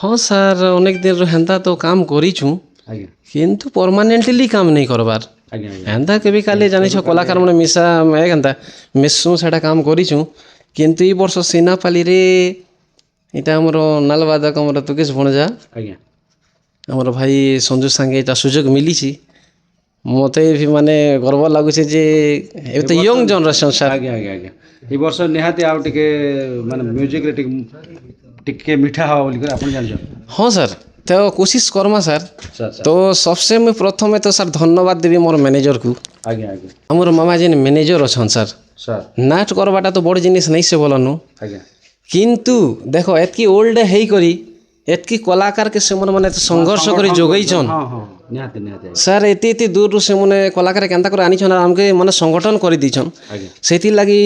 ହଁ ସାର୍, ଅନେକ ଦିନରୁ ହେନ୍ତା ତ କାମ କରିଛୁଁ, ଆଜ୍ଞା କିନ୍ତୁ ପରମାନେଣ୍ଟଲି କାମ ନେଇ କରବାର୍। ଆଜ୍ଞା ଆଜ୍ଞା। ହେନ୍ତା କେବେ କାଲି ଜାଣିଛ କଳାକାର ମାନେ ମିଶା କେନ୍ତା ମିଶୁଁ ସେଇଟା କାମ କରିଛୁଁ, କିନ୍ତୁ ଏଇ ବର୍ଷ ସିନାପାଲିରେ ଏଇଟା ଆମର ନାଲବାଦକ ଆମର ତୁକେଶ ଭଣଜା, ଆଜ୍ଞା ଆମର ଭାଇ ସଞ୍ଜୁ ସାଙ୍ଗେ ଏଇଟା ସୁଯୋଗ ମିଳିଛି। ମୋତେ ବି ମାନେ ଗର୍ବ ଲାଗୁଛି ଯେ ଏବେ ତ ୟଙ୍ଗ ଜେନେରେସନ୍ ସାର୍। ଆଜ୍ଞା ଆଜ୍ଞା ଆଜ୍ଞା। ଏ ବର୍ଷ ନିହାତି ଆଉ ଟିକେ ମାନେ ମ୍ୟୁଜିକ୍ରେ ଟିକେ ମିଠା ହେବା ବୋଲିକରି ଆପଣ ଜାଣିଛନ୍ତି। ହଁ ସାର୍, ତ କୋସିସ୍ କର୍ମା ସାର୍। Sir sir. ତ ସବସେ ମୁଇଁ ପ୍ରଥମେ ତ ସାର୍ ଧନ୍ୟବାଦ ଦେବି ମୋର ମ୍ୟାନେଜରକୁ। ଆଜ୍ଞା ଆଜ୍ଞା। ଆମର ମାମା ଯେନ୍ ମ୍ୟାନେଜର ଅଛନ୍ ସାର୍, ସାର୍ ନାଚ କରବାଟା ତ ବଡ଼ ଜିନିଷ ନାଇଁ ସେ ବୋଲନୁ, ଆଜ୍ଞା କିନ୍ତୁ ଦେଖ ଏତ୍କି ଓଲ୍ଡ ହେଇକରି ଏତ୍କି କଳାକାରକେ ସେମାନେ ମାନେ ଏତେ ସଂଘର୍ଷ କରି ଯୋଗେଇଛନ୍। ହଁ ହଁ ନିହାତି ନିହାତି ସାର୍ ଏତେ ଏତେ ଦୂରରୁ ସେମାନେ କଳାକାର କେନ୍ତା କରି ଆନିଛନ୍ ଆଉ ଆମକେ ମାନେ ସଂଗଠନ କରିଦେଇଛନ୍। ଆଜ୍ଞା ସେଥିର୍ଲାଗି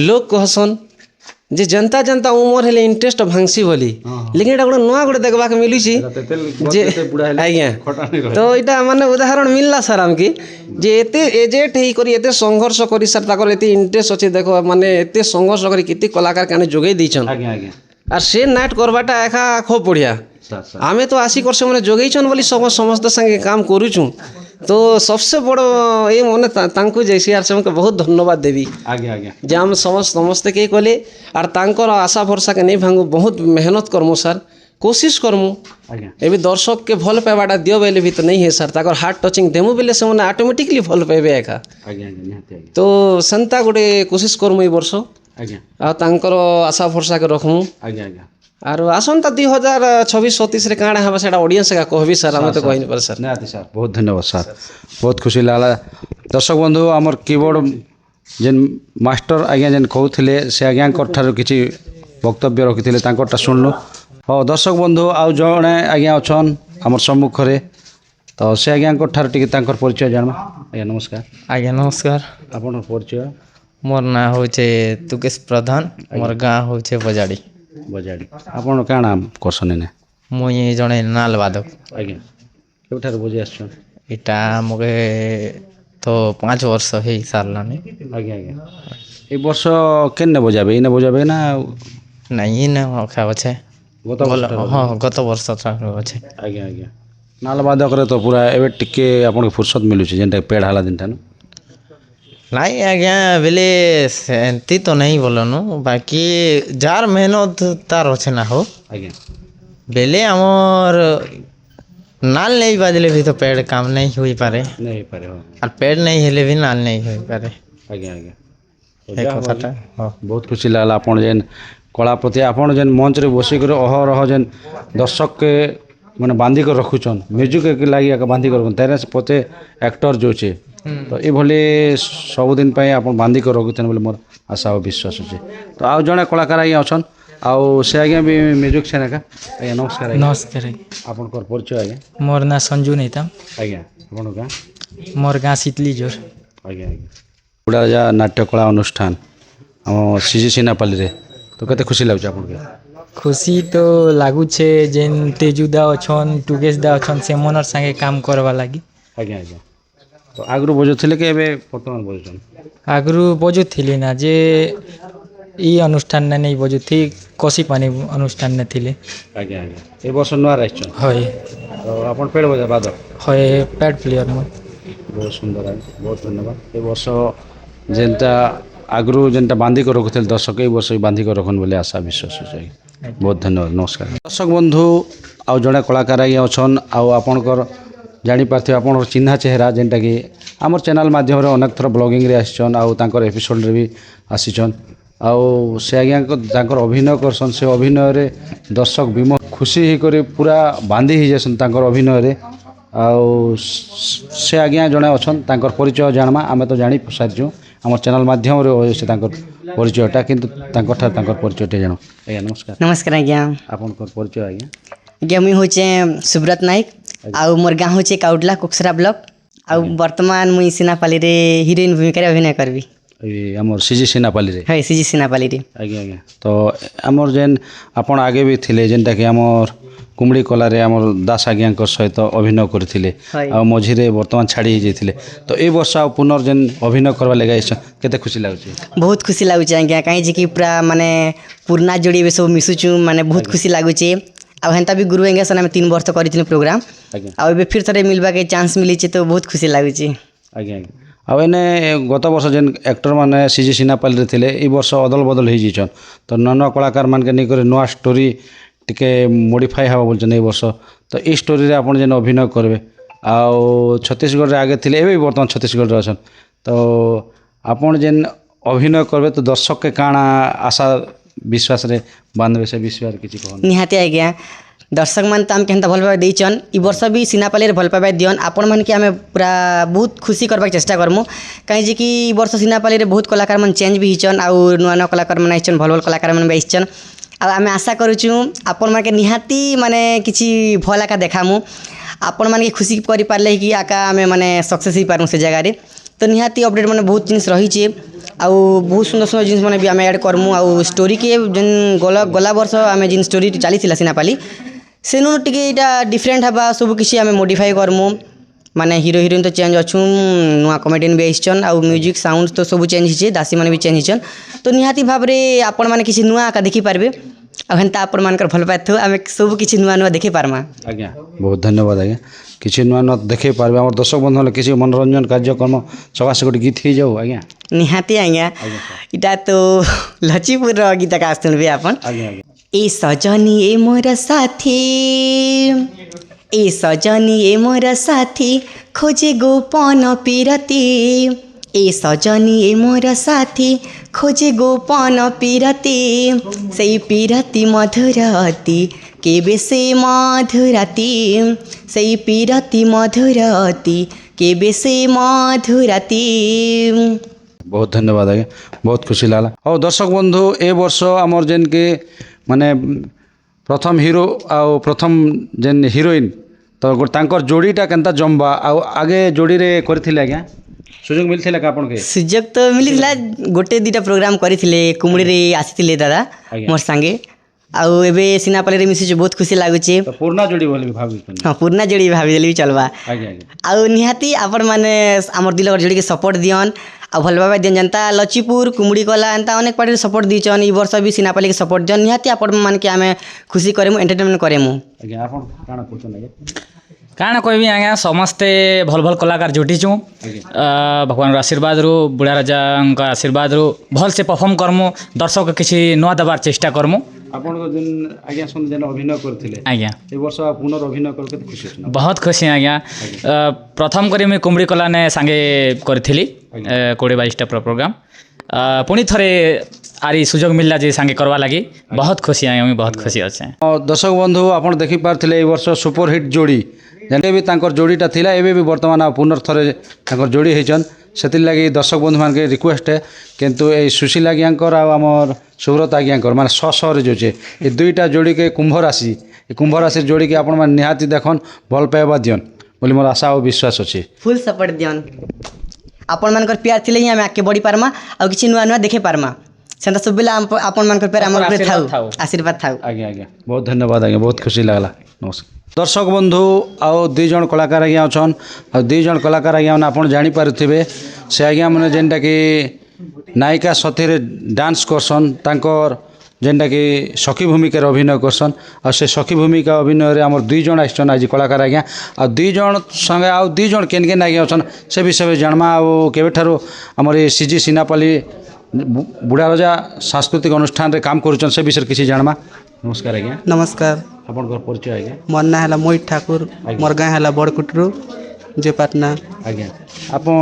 ଲୋକ କହସନ୍ ଯେ ଯେନ୍ତା ଯେନ୍ତା ଉମର ହେଲେ ଇଣ୍ଟରେଷ୍ଟ ଭାଙ୍ଗସି ବୋଲି, ଲେକିନ୍ ଏଇଟା ଗୋଟେ ନୂଆ ଗୋଟେ ଦେଖବାକେ ମିଲୁଛି ଯେ ଆଜ୍ଞା। ତ ଏଇଟା ମାନେ ଉଦାହରଣ ମିଳିଲା ସାର୍ ଆମକେ ଯେ ଏତେ ଏଜେଟ୍ ହେଇକରି ଏତେ ସଂଘର୍ଷ କରି ସାର୍ ତାଙ୍କର ଏତେ ଇଣ୍ଟରେଷ୍ଟ ଅଛି। ଦେଖ ମାନେ ଏତେ ସଂଘର୍ଷ କରି କେତେ କଳାକାର କାନେ ଯୋଗେଇ ଦେଇଛନ୍, ଆଜ୍ଞା ଆଜ୍ଞା ଆର୍ ସେ ନାଟ କରବାଟା ଏକା ଖୁବ୍ ବଢ଼ିଆ। ସାର୍ ସାର୍ ଆମେ ତ ଆସିକରି ସେମାନେ ଯୋଗେଇଛନ୍ ବୋଲି ସମସ୍ତ ସାଙ୍ଗେ କାମ କରୁଛୁଁ। ତ ସବସେ ବଡ଼ ଏ ମାନେ ତାଙ୍କୁ ଯାଇସି ଆର୍ ସେମାନଙ୍କୁ ବହୁତ ଧନ୍ୟବାଦ ଦେବି ଆଜ୍ଞା ଆଜ୍ଞା ଯେ ଆମେ ସମସ୍ତେ କେହି କଲେ ଆର୍ ତାଙ୍କର ଆଶା ଭରସାକେ ନେଇ ଭାଙ୍ଗୁ, ବହୁତ ମେହନତ କର୍ମୁ ସାର୍, କୋସିସ୍ କର୍ମୁ। ଆଜ୍ଞା ଏବେ ଦର୍ଶକକେ ଭଲ ପାଇବାଟା ଦିଅ ବେଲେ ବି ତ ନେଇ ହେ ସାର୍, ତାଙ୍କର ହାର୍ଟ ଟଚିଂ ଦେମୁ ବେଲେ ସେମାନେ ଅଟୋମେଟିକଲି ଭଲ ପାଇବେ ଏକା। ଆଜ୍ଞା ଆଜ୍ଞା ନିହାତି ଆଜ୍ଞା ତ ସେନ୍ତା ଗୋଟେ କୋସିସ୍ କର୍ମୁ ଏଇ ବର୍ଷ, ଆଜ୍ଞା ଆଉ ତାଙ୍କର ଆଶା ଭରସାକେ ରଖ୍ମୁ। ଆଜ୍ଞା ଆଜ୍ଞା। ଆରୁ ଆସନ୍ତା 2026-27ରେ କାଣା ହେବା ସେଇଟା ଅଡ଼ିଏନ୍ସ ଏକା କହିବି ସାର୍, ଆମେ ତ କହିନିପାରେ ସାର୍। ନିହାତି ସାର୍, ବହୁତ ଧନ୍ୟବାଦ ସାର୍, ବହୁତ ଖୁସି ଲାଗଲା। ଦର୍ଶକ ବନ୍ଧୁ, ଆମର କିବୋର୍ଡ଼ ଯେନ୍ ମାଷ୍ଟର ଆଜ୍ଞା ଯେନ୍ କହୁଥିଲେ ସେ ଆଜ୍ଞାଙ୍କର ଠାରୁ କିଛି ବକ୍ତବ୍ୟ ରଖିଥିଲେ, ତାଙ୍କରଟା ଶୁଣିଲୁ। ହଉ ଦର୍ଶକ ବନ୍ଧୁ, ଆଉ ଜଣେ ଆଜ୍ଞା ଅଛନ୍ ଆମର ସମ୍ମୁଖରେ, ତ ସେ ଆଜ୍ଞାଙ୍କ ଠାରୁ ଟିକେ ତାଙ୍କର ପରିଚୟ ଜାଣମା। ଆଜ୍ଞା ନମସ୍କାର। ଆଜ୍ଞା ନମସ୍କାର, ଆପଣଙ୍କର ପରିଚୟ? ମୋର୍ ନାଁ ହଉଛେ ତୁକେଶ ପ୍ରଧାନ, ମୋର୍ ଗାଁ ହଉଛେ ବଜାଡ଼ି। ବଜାଡ଼ି। ଆପଣ କାଣା କରସନ୍ ଏନେ? ମୁଇଁ ଜଣେ ନାଲ୍ ବାଦକ। ଆଜ୍ଞା। କେଉଁଠାରୁ ବଜେଇ ଆସିଛନ୍? इटा मुके तो 5 वर्ष हे सारलानी आज्ञा आज्ञा ए वर्ष केन्ने बजाबे इने बजाबे ना नहीं ना खा अच्छे गत हाँ गत वर्ष अच्छे आज्ञा आज्ञा नाल बादकरे तो पूरा एबे टिके आपन फुर्सत मिलुଛି जेनटा पेड़ हाला दिन ठानु नहीं आज्ञा बेले सेंती तो नहीं बोलनु बाकी जार मेहनत तार अच्छे ना हो आज्ञा बेले हमर नाल नहीं बाजले भी तो पेड़ काम नहीं हुई पारे नहीं पारे हो और पेड़ नहीं हेले भी नाल नहीं हुई पारे आज्ञा आज्ञा एक कथाटा हाँ बहुत खुशी लागला आपन जेन कला प्रति आपन जेन मंच रे बसी कर अहरह जेन दर्शक के माने बांधी कर रखुछन म्यूजिक के लागि बांधी कर तेरे से पोते एक्टर जो छे तो ये भले सब दिन पे आपन बांधी कर रखुछन बोले मोर आशा और विश्वास छे तो आउ जने कलाकार आगे अछन आउ से आगे भी म्यूजिक छे ना का आज्ञा नमस्कार आज्ञा नमस्कार आपन कर परिचय आज्ञा मोर ना संजू नहीं था आज्ञा आपन का मोर गाँ शीतली जोर आज्ञा आज्ञा उड़ा जा नाट्य कला अनुष्ठान हम सीजी सिनापाली रे तो कते खुशी लागछ आपन के खुशी तो लागुचे जेन तेजुदा अछन टुगेशदा अछन से मनर संगे काम करवा लगी आज्ञा आज्ञा तो आगरू बजुथिले के एबे वर्तमान बजुछन आगरू बजुथिले ना जे ई अनुष्ठान ने नहीं बजुथी कोसी पानी अनुष्ठान ने थिले आज्ञा आज्ञा ए वर्ष नुआ रहछन हय तो आपन पेड़ बजा बादक हय पैड प्लेयर में बहुत सुंदर है बहुत धन्यवाद ए वर्ष जेनता आगरू जेनता बांधी कर रखुथिल दर्शक ए वर्ष बांधी कर रखन बोले आशा विश्वास छै बहुत धन्यवाद नमस्कार दर्शक बंधु आउ जड़े कलाकार आगे अछन आउ आपणकर जानी पार्थिव आपन चिन्हा चेहरा जेनटा कि आमर चैनल माध्यम रे अनेक थर ब्लॉगिंग रे आसिछन आउ तांकर एपिसोड रे भी आसिछन आउ से आज्ञा तांकर अभिनय करसन से अभिनय रे दर्शक विमोह खुशी ही करे पूरा बांधी ही जसन तांकर अभिनय रे आउ से आज्ञा जड़े अछन तांकर परिचय जानमा आमे तो जानी सारिछु आमर चैनल माध्यम रे से तांकर परिचयटा किंतु तांकर ठार तांकर परिचयटे जानो आज्ञा नमस्कार नमस्कार आज्ञा आपनकर परिचय आज्ञा आज्ञा मुई होचे सुब्रत नायक आउ मोर गाँ होचे काउडला कुक्सरा ब्लॉक आउ वर्तमान मुई सिनापाली रे हीरोइन भूमिका रे अभिनय करबी आमर सीजी सिनापाली रे है सीजी सिनापाली रे आज्ञा आज्ञा तो आमर जेन आपन आगे भी थिले जेनटा कि आमर कुमड़ी कला रे आमर दास आज्ञा सहित अभिनय करथिले आ मझी रे वर्तमान छाड़ी जेथिले तो ए वर्ष आ पुनर जेन अभिनय करबा लगा केते खुशी लागुଛି बहुत खुशी लागुଛି आज्ञा काहे जे कि पूरा माने पुरना जोड़ी बे सब मिसुछु माने बहुत खुशी लागुଛି आ हेंता भी गुरु एंगे सना में 3 वर्ष करिथिन प्रोग्राम आ बे फिर थरे मिलबा के चांस मिली छे तो बहुत खुशी लागुଛି आज्ञा आज्ञा आ एने गत वर्ष जेन एक्टर माने सीजी सिनापाली रे थिले ए वर्ष अदल बदल हे जिछन तो नन कलाकार मान के नै करे नवा स्टोरी टिके मॉडिफाई हवा बोलछन ए वर्ष तो ई स्टोरी रे आपण जेन अभिनय करबे आ छत्तीसगढ़ रे आगे थिले एबे वर्तमान छत्तीसगढ़ रे अछन तो आपण जेन अभिनय करबे तो दर्शक के काना आशा विश्वास रे बांधबे से विश्वास किछि कहन निहाती आज्ञा दर्शक मान तो आम के भल पाए देचन ई वर्ष भी सिनापाली रे भल पाए दियन आपण मान के आमे पूरा बहुत खुशी करबा चेष्टा करमु काहे जे कि ई वर्ष सिनापाली रे बहुत कलाकार मन चेंज भी हिचन आ नुआ नुआ कलाकार मन आइचन भल भल कलाकार मन भी आइचन आ आमे आशा करूछु आपण मान के निहाती माने किछि भल आका देखामु आपण मान के खुशी करि पारले कि आका आमे माने सक्सेस ही पारमु से जगह रे तो निहाती अपडेट माने बहुत जिनिस रही छे आ बहुत सुंदर सुंदर जिनिस माने भी आमे ऐड करमु आ स्टोरी के जन गला वर्ष आमे जिन स्टोरी चली थिला सिनापाली सेनु टिके इटा डिफरेंट हबा सब किछि आमे मॉडिफाई करमु माने हीरो हीरोइन तो चेंज अछु नुआ कॉमेडियन भी आइछन आ म्यूजिक साउंड तो सब चेंज हिचे दासी माने भी चेंज हिचन तो निहाती भाव रे आपण माने किछि नुआ का देखि पारबे आ हेंता आपण मानकर भल पाथु आमे सब किछि नुआ नुआ देखि पारमा आज्ञा बहुत धन्यवाद आज्ञा किछि नुआ नुआ देखे पारबे हमर दर्शक बंधु किछि मनोरंजन कार्यक्रम सकासे गोटे गीत ही जाऊ आज्ञा निहाती आज्ञा इटा तो लचीपुर रो गीत का सुनबे आपण आज्ञा ए सजनी ए मोर साथी ए सजनी ए मोर साथी खोजे गोपन पीरती ए सजनी ए मोर साथी खोजे गोपन पीरती सेई पीरती मधुरती केबे से मधुरती सेई पीरती मधुरती केबे से मधुरती बहुत धन्यवाद आज्ञा बहुत खुशी लागला और दर्शक बंधु ए वर्ष आमर जेन के माने प्रथम हीरो आ प्रथम जेन हीरोइन तो तांकर जोड़ीटा केनता जम्बा आ आगे जोड़ी रे करथिले आज्ञा सुजोग मिलथिला का आपन के सुजोग तो मिलिथिला गोटे दुटा प्रोग्राम करिथिले कुमड़ी रे आसीथिले दादा मोर संगे ଆଉ ଏବେ ସିନାପାଲିରେ ମିଶିଛୁ ବହୁତ ଖୁସି ଲାଗୁଛି ତ ପୁରୁଣା ଯୋଡ଼ି ବୋଲି ବି ଭାବୁଛନ୍ତି। ହଁ ପୁରୁଣା ଯୋଡ଼ି ଭାବିଦେଲେ ବି ଚଲବା ଆଜ୍ଞା ଆଜ୍ଞା ଆଉ ନିହାତି ଆପଣମାନେ ଆମର ଦିଲର ଯୋଡ଼ିକି ସପୋର୍ଟ ଦିଅନ୍ ଆଉ ଭଲ ଭାବେ ଦିଅନ୍ ଯେନ୍ତା ଲଛିପୁର କୁମୁଡ଼ି କଲା ଏନ୍ତା ଅନେକ ପାର୍ଟିରେ ସପୋର୍ଟ ଦେଇଛନ୍ ଏଇ ବର୍ଷ ବି ସିନାପାଲିକି ସପୋର୍ଟ ଦିଅନ୍ ନିହାତି ଆପଣମାନକେ ଆମେ ଖୁସି କରେମୁ ଏଣ୍ଟରଟେନମେଣ୍ଟ କରେମୁ ଆଜ୍ଞା ଆପଣ କାଣା କହୁଛନ୍ତି ଆଜ୍ଞା? କାଣା କହିବି ଆଜ୍ଞା ସମସ୍ତେ ଭଲ ଭଲ କଳାକାର ଜୁଟିଛୁ ଭଗବାନର ଆଶୀର୍ବାଦରୁ ବୁଢ଼ା ରାଜାଙ୍କ ଆଶୀର୍ବାଦରୁ ଭଲସେ ପରଫର୍ମ କରମୁ ଦର୍ଶକ କିଛି ନୂଆ ଦେବାର ଚେଷ୍ଟା କରମୁ। ଆପଣଙ୍କ ଯେନ୍ ଆଜ୍ଞା ଶୁଣି ଯେନ୍ ଅଭିନୟ କରିଥିଲେ ଆଜ୍ଞା ଏ ବର୍ଷ ପୁନର ଅଭିନୟ କରି କେତେ ଖୁସି ଅଛନ୍ତି? ବହୁତ ଖୁସି ଆଜ୍ଞା ପ୍ରଥମ କରି ମୁଇଁ କୁମଡ଼ି କଲାନେ ସାଙ୍ଗେ କରିଥିଲି 20-22ଟା ପ୍ରୋଗ୍ରାମ ପୁଣି ଥରେ ଆରି ସୁଯୋଗ ମିଳିଲା ଯେ ସାଙ୍ଗେ କରବା ଲାଗି ବହୁତ ଖୁସି ଆଜ୍ଞା ମୁଇଁ ବହୁତ ଖୁସି ଅଛେ। ଦର୍ଶକ ବନ୍ଧୁ ଆପଣ ଦେଖିପାରୁଥିଲେ ଏଇ ବର୍ଷ ସୁପର ହିଟ୍ ଯୋଡ଼ି ଯେନ୍ଟା ବି ତାଙ୍କର ଯୋଡ଼ିଟା ଥିଲା ଏବେ ବି ବର୍ତ୍ତମାନ ପୁନର୍ ଥରେ ତାଙ୍କର ଯୋଡ଼ି ହେଇଛନ୍ ସେଥିର୍ଲାଗି ଦର୍ଶକ ବନ୍ଧୁମାନକେ ରିକ୍ୱେଷ୍ଟ କିନ୍ତୁ ଏଇ ସୁଶୀଲ ଆଜ୍ଞାଙ୍କର ଆଉ ଆମର ସୁବ୍ରତ ଆଜ୍ଞାଙ୍କର ମାନେ ଶହରେ ଯୋଉଛେ ଏ ଦୁଇଟା ଯୋଡ଼ିକେ କୁମ୍ଭ ରାଶି ଏ କୁମ୍ଭ ରାଶିର ଯୋଡ଼ିକେ ଆପଣମାନେ ନିହାତି ଦେଖନ୍ ଭଲ ପାଇବା ଦିଅନ୍ ବୋଲି ମୋର ଆଶା ଆଉ ବିଶ୍ୱାସ ଅଛି। ଫୁଲ୍ ସପୋର୍ଟ ଦିଅନ୍ ଆପଣମାନଙ୍କର ପ୍ୟାର ଥିଲେ ହିଁ ଆମେ ଆଗକେ ବଢ଼ି ପାରମା ଆଉ କିଛି ନୂଆ ନୂଆ ଦେଖେଇ ପାରମା ସେନ୍ତା ସବୁବେଳେ ଆପଣମାନଙ୍କର ପ୍ୟାର ଆମର ଉପରେ ଥାଉ ଆଶୀର୍ବାଦ ଥାଉ। ଆଜ୍ଞା ଆଜ୍ଞା ବହୁତ ଧନ୍ୟବାଦ ଆଜ୍ଞା ବହୁତ ଖୁସି ଲାଗଲା ନମସ୍କାର। ଦର୍ଶକ ବନ୍ଧୁ ଆଉ ଦୁଇ ଜଣ କଳାକାର ଆଜ୍ଞା ଅଛନ୍ ଆଉ ଦୁଇ ଜଣ କଳାକାର ଆଜ୍ଞା ମାନେ ଆପଣ ଜାଣିପାରୁଥିବେ ସେ ଆଜ୍ଞା ମାନେ ଯେନ୍ଟାକି ନାୟିକା ସତୀରେ ଡାନ୍ସ କରସନ୍ ତାଙ୍କର ଯେନ୍ଟାକି ସଖୀ ଭୂମିକାରେ ଅଭିନୟ କରସନ୍ ଆଉ ସେ ସଖୀ ଭୂମିକା ଅଭିନୟରେ ଆମର ଦୁଇ ଜଣ ଆସିଛନ୍ ଆଜି କଳାକାର ଆଜ୍ଞା ଆଉ ଦୁଇ ଜଣ ସାଙ୍ଗେ ଆଉ ଦୁଇ ଜଣ କେନ୍ କେନ୍ ଆଜ୍ଞା ଅଛନ୍ ସେ ବିଷୟରେ ଜାଣମା ଆଉ କେବେଠାରୁ ଆମର ଏ ସିଜି ସିନାପାଲି ବୁଢ଼ା ରାଜା ସାଂସ୍କୃତିକ ଅନୁଷ୍ଠାନରେ କାମ କରୁଛନ୍ ସେ ବିଷୟରେ କିଛି ଜାଣମା। ନମସ୍କାର ଆଜ୍ଞା। ନମସ୍କାର ଆପଣଙ୍କର ପରିଚୟ ଆଜ୍ଞା? ମୋର ନାଁ ହେଲା ମୋହିତ ଠାକୁର ମୋର ଗାଁ ହେଲା ବଡ଼କୁଟରୁ ଯେ ପାଟନା। ଆଜ୍ଞା ଆପଣ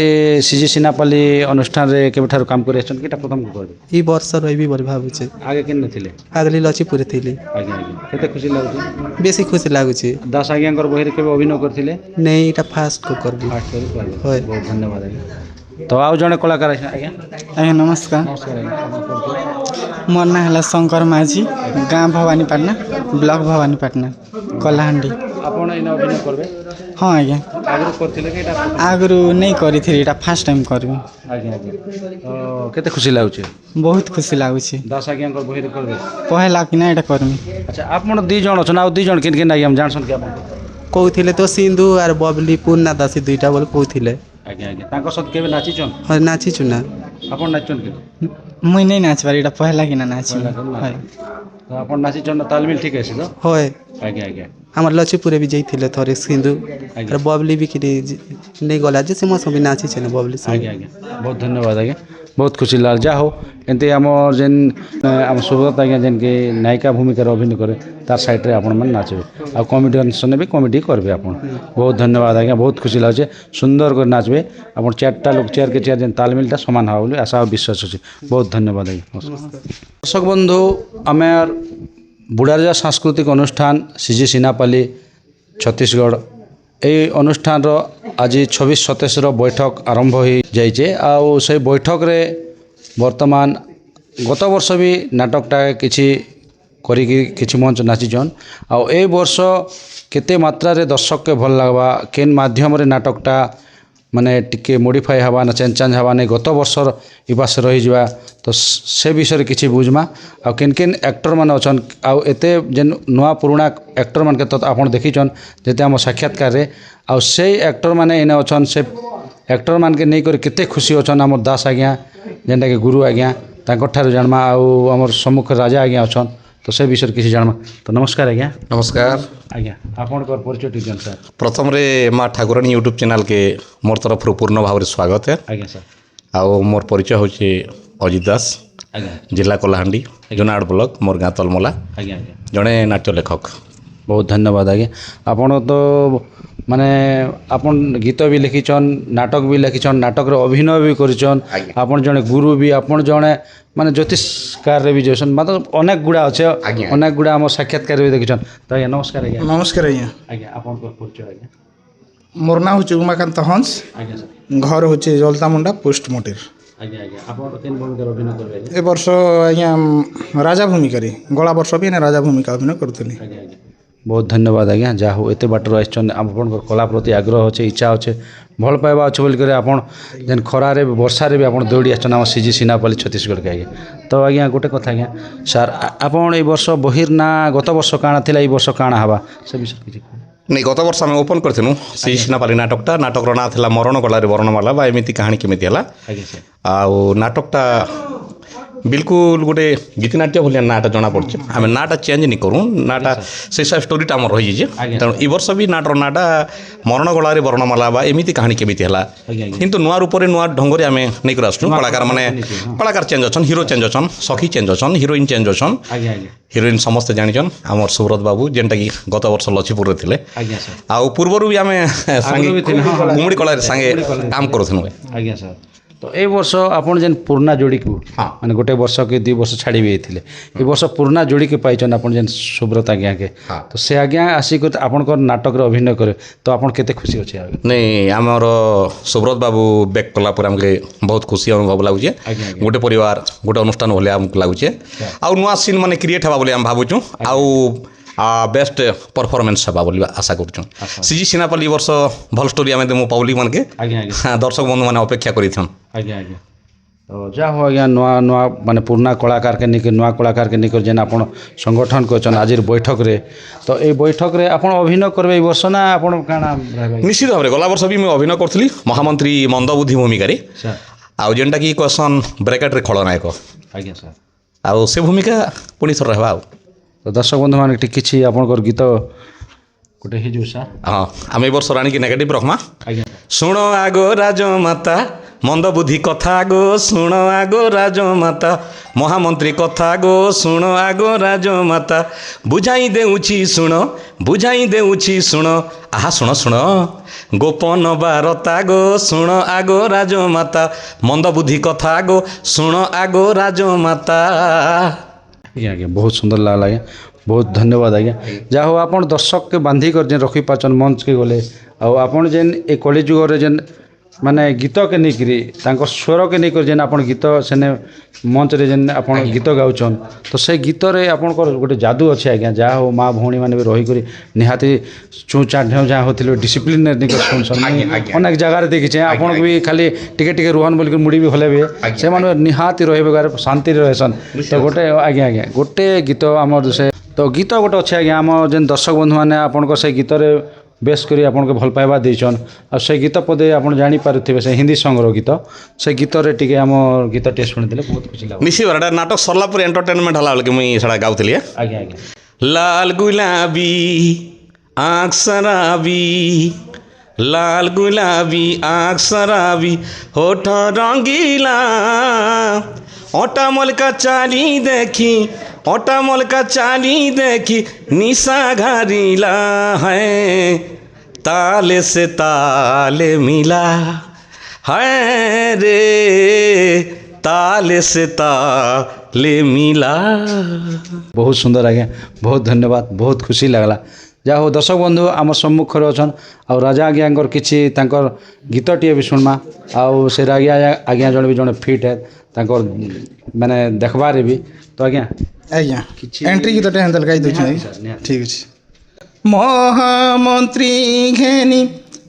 ଏ ସିଜି ସିନାପାଲି ଅନୁଷ୍ଠାନରେ କେବେଠାରୁ କାମ କରି ଆସିଛନ୍ତି କିଟା ପ୍ରଥମ କହିବେ? ଏଇ ବର୍ଷ ରହିବି ବୋଲି ଭାବୁଛି। ଆଗେ କେନ୍ ଥିଲେ? ଆଗଲି ଲଛିପୁରରେ ଥିଲି। ଆଜ୍ଞା ଆଜ୍ଞା କେତେ ଖୁସି ଲାଗୁଛି? ବେଶୀ ଖୁସି ଲାଗୁଛି। ଦାସ ଆଜ୍ଞାଙ୍କର ବହିରେ କେବେ ଅଭିନୟ କରିଥିଲେ? ନେଇ ଏଇଟା ଫାଷ୍ଟ କରିବି। ଫାଷ୍ଟ କରି କହିବେ ହଏ। ବହୁତ ଧନ୍ୟବାଦ ଆଜ୍ଞା। ତ ଆଉ ଜଣେ କଳାକାର ଆଜ୍ଞା ଆଜ୍ଞା ନମସ୍କାର ନମସ୍କାର ଆଜ୍ଞା। ମୋର ନାଁ ହେଲା ଶଙ୍କର ମାଝୀ ଗାଁ ଭବାନୀପାଟନା ବ୍ଲକ ଭବାନୀପାଟନା କଲାହାଣ୍ଡି। ଆପଣ ଏଇନେ ଅଭିନୟ କରିବେ? ହଁ ଆଜ୍ଞା ଆଗରୁ କରିଥିଲେ କି ଏଇଟା? ଆଗରୁ ନେଇ କରିଥିଲି ଏଇଟା ଫାଷ୍ଟ ଟାଇମ୍ କରିବି। ଆଜ୍ଞା ଆଜ୍ଞା ତ କେତେ ଖୁସି ଲାଗୁଛି? ବହୁତ ଖୁସି ଲାଗୁଛି। ଦାସ ଆଜ୍ଞାଙ୍କର ବହିରେ କରିବେ? ପହେଲା କି ନା ଏଇଟା କରିବି। ଆଚ୍ଛା ଆପଣ ଦୁଇ ଜଣ ଅଛନ୍ ଆଉ ଦୁଇ ଜଣ କେନ୍ କେନ୍ ଆଜ୍ଞା ଜାଣିଛନ୍ତି କି ଆପଣ? କହୁଥିଲେ ତ ସିନ୍ଧୁ ଆର୍ ବବଲି ପୂର୍ଣ୍ଣା ଦାସୀ ଦୁଇଟା ବୋଲି କହୁଥିଲେ। ଆଜ୍ଞା ଆଜ୍ଞା ତାଙ୍କ ସହିତ କେବେ ନାଚିଛନ୍? ହଁ ନାଚିଛୁ ନା ଆପଣ ନାଚିଛନ୍ କି? ମୁଇଁ ନେଇ ନାଚବାର ଏଇଟା ପହେଲା କିନା ନାଚିବି। ହଏ ତ ଆପଣ ନାଚିଛନ୍ ନା ତାଲମିଲ ଠିକ୍ ଅଛି ତ? ହଏ ଆଜ୍ଞା ଆଜ୍ଞା ଆମର ଲଛିପୁରରେ ବି ଯାଇଥିଲେ ଥରେ ସିନ୍ଧୁ ଆର୍ ବବଲି ବି କିରି ନେଇ ଗଲା ଯେ ସେ ମୋ ସଙ୍ଗେ ନାଚିছে ନା ବବଲି ଆଜ୍ଞା ଆଜ୍ଞା ବହୁତ ଧନ୍ୟବାଦ ଆଜ୍ଞା ବହୁତ ଖୁସି ଲାଗଲା ଯାହା ହଉ ଏମିତି ଆମର ଯେନ୍ ଆମ ସୁବ୍ରତ ଆଜ୍ଞା ଯେନ୍କି ନାୟିକା ଭୂମିକାରେ ଅଭିନୟ କରେ ତାର ସାଇଡ଼୍ରେ ଆପଣମାନେ ନାଚିବେ ଆଉ କମେଡ଼ି ଅନୁଷ୍ଠାନରେ ବି କମେଡ଼ି କରିବେ ଆପଣ ବହୁତ ଧନ୍ୟବାଦ ଆଜ୍ଞା ବହୁତ ଖୁସି ଲାଗୁଛି ସୁନ୍ଦର କରି ନାଚବେ ଆପଣ ଚାରିଟା ଲୋକ ଚେୟାରକେ ଚେୟାର ଯେନ୍ ତାଲମିଲଟା ସମାନ ହବ ବୋଲି ଆଶା ଆଉ ବିଶ୍ୱାସ ଅଛି ବହୁତ ଧନ୍ୟବାଦ ଆଜ୍ଞା ଦର୍ଶକ ବନ୍ଧୁ ଆମେ ବୁଢ଼ାରାଜା ସାଂସ୍କୃତିକ ଅନୁଷ୍ଠାନ ସିଜି ସିନାପାଲି ଛତିଶଗଡ଼ এই অনুষ্ঠানର ଆଜି 26-27ର ବୈଠକ ଆରମ୍ଭ ହୋଇଯାଇଛି ଆଉ ସେଇ ବୈଠକରେ ବର୍ତ୍ତମାନ ଗତ ବର୍ଷ ବି ନାଟକଟା କିଛି କରିକି କିଛି ମଞ୍ଚ ନାଚିଛନ୍ ଆଉ এই ବର୍ଷ କେତେ ମାତ୍ରାରେ ଦର୍ଶକକେ ଭଲ ଲାଗ୍ବା କେନ୍ ମାଧ୍ୟମରେ ନାଟକଟା ମାନେ ଟିକେ ମୋଡ଼ିଫାଏ ହେବା ନା ଚେଞ୍ଜ ଚାଞ୍ଜ ହେବା ନାଇଁ ଗତ ବର୍ଷର ଇବାସେ ରହିଯିବା ତ ସେ ବିଷୟରେ କିଛି ବୁଝମା ଆଉ କେନ୍ କେନ୍ ଆକ୍ଟରମାନେ ଅଛନ୍ ଆଉ ଏତେ ଯେନ୍ ନୂଆ ପୁରୁଣା ଆକ୍ଟରମାନକେ ତ ଆପଣ ଦେଖିଛନ୍ ଯେତେ ଆମ ସାକ୍ଷାତକାରରେ ଆଉ ସେଇ ଆକ୍ଟରମାନେ ଏନେ ଅଛନ୍ ସେ ଆକ୍ଟରମାନକେ ନେଇକରି କେତେ ଖୁସି ଅଛନ୍ ଆମର ଦାସ ଆଜ୍ଞା ଯେନ୍ଟାକି ଗୁରୁ ଆଜ୍ଞା ତାଙ୍କଠାରୁ ଜାଣମା ଆଉ ଆମର ସମ୍ମୁଖ ରାଜା ଆଜ୍ଞା ଅଛନ୍ ତ ସେ ବିଷୟରେ କିଛି ଜାଣମା ତ ନମସ୍କାର ଆଜ୍ଞା ନମସ୍କାର ଆଜ୍ଞା ଆପଣଙ୍କର ପରିଚୟ ଟିକେ ଦିଅନ୍ତୁ ସାର୍ ପ୍ରଥମରେ ମା ଠାକୁରାଣୀ ୟୁଟ୍ୟୁବ୍ ଚ୍ୟାନେଲ୍କେ ମୋର ତରଫରୁ ପୂର୍ଣ୍ଣ ଭାବରେ ସ୍ୱାଗତ ଆଜ୍ଞା ସାର୍ ଆଉ ମୋର ପରିଚୟ ହେଉଛି ଅଜିତ ଦାସ ଆଜ୍ଞା ଜିଲ୍ଲା କଳାହାଣ୍ଡି ଜୁନାଗଡ଼ ବ୍ଲକ ମୋର ଗାଁ ତଲମଲା ଆଜ୍ଞା ଆଜ୍ଞା ଜଣେ ନାଟ୍ୟ ଲେଖକ ବହୁତ ଧନ୍ୟବାଦ ଆଜ୍ଞା ଆପଣ ତ ମାନେ ଆପଣ ଗୀତ ବି ଲେଖିଛନ୍ ନାଟକ ବି ଲେଖିଛନ୍ ନାଟକରେ ଅଭିନୟ ବି କରିଛନ୍ ଆପଣ ଜଣେ ଗୁରୁ ବି ଆପଣ ଜଣେ ମାନେ ଜ୍ୟୋତିଷକାରରେ ବି ଯାଉଛନ୍ ମାତ୍ର ଅନେକ ଗୁଡ଼ା ଅଛେ ଅନେକ ଗୁଡ଼ା ଆମର ସାକ୍ଷାତକାର ବି ଦେଖିଛନ୍ ତ ଆଜ୍ଞା ନମସ୍କାର ଆଜ୍ଞା ନମସ୍କାର ଆଜ୍ଞା ଆଜ୍ଞା ଆପଣଙ୍କର ପରିଚୟ ଆଜ୍ଞା ମୋର ନାଁ ହେଉଛି ଉମାକାନ୍ତ ହଂସ ଆଜ୍ଞା ସାର୍ ଘର ହେଉଛି ଜଲତାମୁଣ୍ଡା ପୋଷ୍ଟ ମୋଟିର ଆଜ୍ଞା ଆଜ୍ଞା ଆପଣ କେନ୍ ଭୂମିକାରେ ଅଭିନୟ କରିବେ ଏ ବର୍ଷ ଆଜ୍ଞା ରାଜା ଭୂମିକାରେ ଗଲା ବର୍ଷ ବି ଏଇନା ରାଜା ଭୂମିକା ଅଭିନୟ କରୁଥିଲି ଆଜ୍ଞା ଆଜ୍ଞା बहुत धन्यवाद आज्ञा जहाँ हो एत बाटर आसन आपण कला प्रति आग्रह अच्छे इच्छा अच्छे भल पाइबा अच्छे बोलिक आपन जेन खरारे वर्षारे भी आप दौड़ी आसन आम सीजी सीनापाली छत्तीसगढ़ के आज्ञा तो आज्ञा गोटे कथा आज्ञा सार आपन ए वर्ष बहिर ना गत वर्ष काଣା थिला ए वर्ष काଣା हवा से विषय किछि नहीं गत वर्ष आम ओपन करथिनु सी सिनापाली नाटकटा नाटकर ना थिला मरण गलारे वर्णमाला बा एमिति कहानी केमिति हला आउ नाटकटा बिल्कुल गोटे गीतनाट्य भाया नाटा जना पड़े आम नाटा चेंज नहीं करूँ नाटा से सब स्टोरीटा आम रही जाए तेणु ए वर्ष भी नाटर नाटा मरण गलारे वर्णमाला बा एमिति कहानी केमिति हला किंतु नुआ रूप नुआ ढंग से आम नहीं कर आसुँ कलाकार माने कलाकार चेंज अच्छन हिरो चेंज अच्छन सखी चेंज अच्छन हिरोइन चेंज अच्छन हिरोइन समस्ते जानिछन आमर सुब्रत बाबू जेनटा कि गत वर्ष लछीपुर रे थिले आउ पूर्वरु भी आम संगे कुमड़ी कला संगे काम करूँ आज्ञा सर तो ए वर्ष आपन जेन पुराना जोड़ी को माने गोटे वर्ष के 2 वर्ष छाड़ी भी थे ए वर्ष पुराना जोड़ी के पाइछन आपन जेन सुब्रत आज्ञा के तो से आज्ञा आसी को आपन को नाटक रे अभिनय करे तो आपन केते खुशी अछि नहीं आमर सुब्रत बाबू बैक कला पर हमके बहुत खुशी अनुभव लागुचे गोटे परिवार गोटे अनुष्ठान भले हमको लागुचे आ नुआ सीन माने क्रिएट हवा बोले हम भाबुछु आ बेस्ट परफॉर्मेंस हवा बोली आशा करूँ सीजी सिनापाली वर्ष भल स्टोरी आम देमु पब्लिक मान के दर्शक बंधु मैंने अपेक्षा करिथन आज्ञा आज्ञा तो जा हो आज्ञा नुआ नुआ माने पुराना कलाकार के निक नुआ कलाकार के निकर जेन आपन संगठन करछन आज बैठक रे तो ए बैठक रे आपन अभिनय करबे वर्ष ना आपन काना निश्चित भाव गला वर्ष भी मैं अभिनय करथली महामंत्री मंदबुद्धि भूमिका रे आ जेनटा कि क्वेश्चन ब्रैकेट रे खलनायक आज्ञा सर आ से भूमिका पुणी थर रहबा तो दर्शक बंधु मान किसी आपन गीत गोटे ही जो सर हाँ आम ए वर्ष राणी की नेगेटिव रखमा शुण आगो राजमाता मंद बुद्धि कथा गो शुण आगो राजमाता महामंत्री कथा गो शुण आगो राजमाता बुझाई देउछि शुण बुझाई देउछि शुण आहा शुण शुण गोपन बारता गो शुण आगो राजमाता मंद बुद्धि कथा गो शुण आगो राजमाता आज्ञा आज्ञा बहुत सुंदर लागला आज्ञा बहुत धन्यवाद आज्ञा जहाँ हो आप दर्शक के बांधी कर जेन रखी पाचन मंच के गले आपन जेन ए कली जुग रे जेन माने गीत के निकरी तांको स्वर के निकर जेन आपन गीत सेने मंच रे जेन आपन गीत गाउछन तो से गीत रे आपन को गोटे जादू अच्छे आज्ञा जहाँ हो माँ भौणी मैंने भी रही करी निहाती चूचा ढेउ जहाँ होते डिसिप्लिन निकर सुनसन अनेक जगह देखी आपन भी खाली टिके टिके रुहन बोल मुड़ी भी हले भी से माने निहाती रहे शांति रहसन तो गोटे आज्ञा आज्ञा गोटे गीत आम से तो गीत गोटे अच्छे आज्ञा आम जेन दर्शक बंधु मैंने आपन से गीत रे बेस करी आपन को भल पाइबा देछन आ से गीत पदे आपन जानी पारुथिबे से हिंदी सॉन्ग रो गीत से गीत रे टिके हम गीत टे सुनि देले बहुत खुशी लागो निश्चित भाव नाटक सरला पर एंटरटेनमेंट हला कि मुई सेडा गाउथली आज्ञा आज्ञा लाल गुलाबी आँख शराबी लाल गुलाबी आँख शराबी होठ रंगीला ओटामल का चाली देखी ओटामल का चाली देखी निशा घारीला है ताले से ताले मिला है रे ताले से ताले मिला बहुत सुंदर आज्ञा बहुत धन्यवाद बहुत खुशी लगला जा हो दर्शक बंधु आम सम्मुख अच्छन आ राजा आज्ञा किसी गीत टे भी शुणमा आउ से आज्ञा जन भी जड़े फिट है माने देखबारे भी तो आज्ञा आज्ञा एंट्री गीत टे हेंदल गाई दउछ ठीक अछि महामंत्री घेनी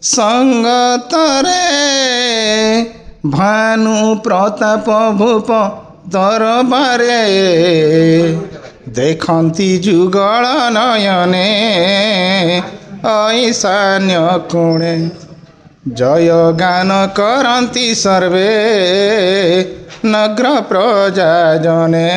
संगत रे भानु प्रताप भूप दरबारे देखती जुगल नयने ऐशान्य कोणे जय गान करती सर्वे नग्र प्रजा जने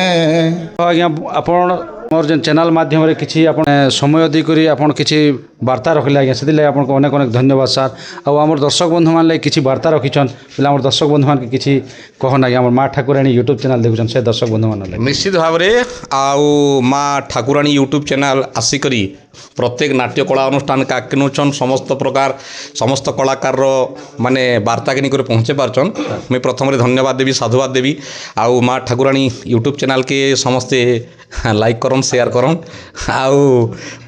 आज्ञा आपण मोर जेन चैनल माध्यम रे किछि आपण समय दी करी आपण किछि वार्ता रखले आज्ञा से दिले आपण को अनेक अनेक धन्यवाद सर आ हमर दर्शक बंधु मान ले किछि वार्ता रखिछन बोले हमर दर्शक बंधु मान के किछि कहन आज्ञा हमर माँ ठाकुराणी यूट्यूब चैनल देखुछन से दर्शक बंधु मान ले निश्चित भाव रे आउ माँ ठाकुराणी यूट्यूब चैनल आसिकरी प्रत्येक नाट्य कला अनुष्ठान का किनुचन समस्त प्रकार समस्त कलाकार माने वार्ता के निकर पहुँचे पारचन मैं प्रथम धन्यवाद देवी साधुवाद देवी आउ माँ ठाकुराणी यूट्यूब चैनल के समस्ते लाइक करन शेयर करन आउ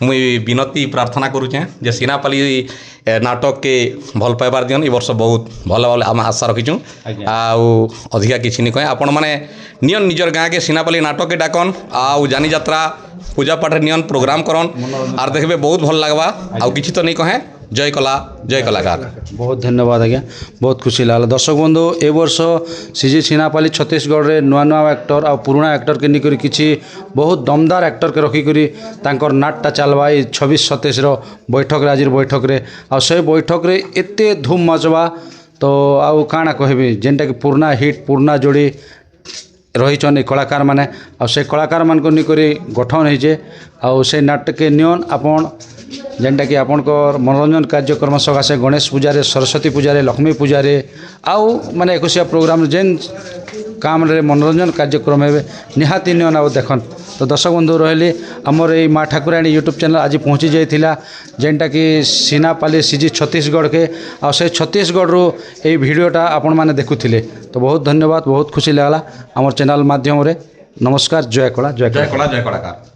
मुई विनती प्रार्थना करुचे जे सिनापाली नाटक के भल पाइबार दियन ए वर्ष बहुत भल भल आम आशा रखीचु आउ अधिका किछि नि कहे आपण माने नियन निजर गाँ के सिनापाली नाटक के डाकन आउ जानी यात्रा पूजा पाठ नियन प्रोग्राम करन आर देखबे बहुत भल लगवा आउ किछि तो नहीं कहे जय कला जय कलाकार। बहुत धन्यवाद आज्ञा बहुत खुशी लागला। दर्शक बंधु ए वर्ष सीजी सिनापाली छत्तीसगढ़ रे नुआ नुआ एक्टर आ पुराना एक्टर के निकरी किछि बहुत दमदार एक्टर के रखी करी तांकर नाटटा चलवा 26-27 रो बैठक राजीर बैठक रे आ से बैठक रे एते धूम मचवा तो आउ काଣା कहबी जेनटा कि पुराना हिट पुराना जोड़ी रहीचन ए कलाकार माने आ से कलाकार मान को निकरी गठन होइजे आ से नाटक के नियन आपण जेनटा कि आपणकर मनोरंजन कार्यक्रम सकाशे गणेश पूजा सरस्वती पूजा लक्ष्मी पूजा आउ माने 21 प्रोग्राम जेन काम रे मनोरंजन कार्यक्रम है निहाती नियन आउ देखन। तो दर्शक बंधु रही आमर ये माँ ठाकुराणी यूट्यूब चैनल आज पहुँची जाइला जेनटा कि सिनापाली सीजी छत्तीसगढ़ के आ से छत्तीसगढ़ रू ये वीडियोटा आपण माने देखुथिले तो बहुत धन्यवाद बहुत खुशी लगला आमर चैनल माध्यम रे। नमस्कार जय कला जय जय कला जय कलाकार।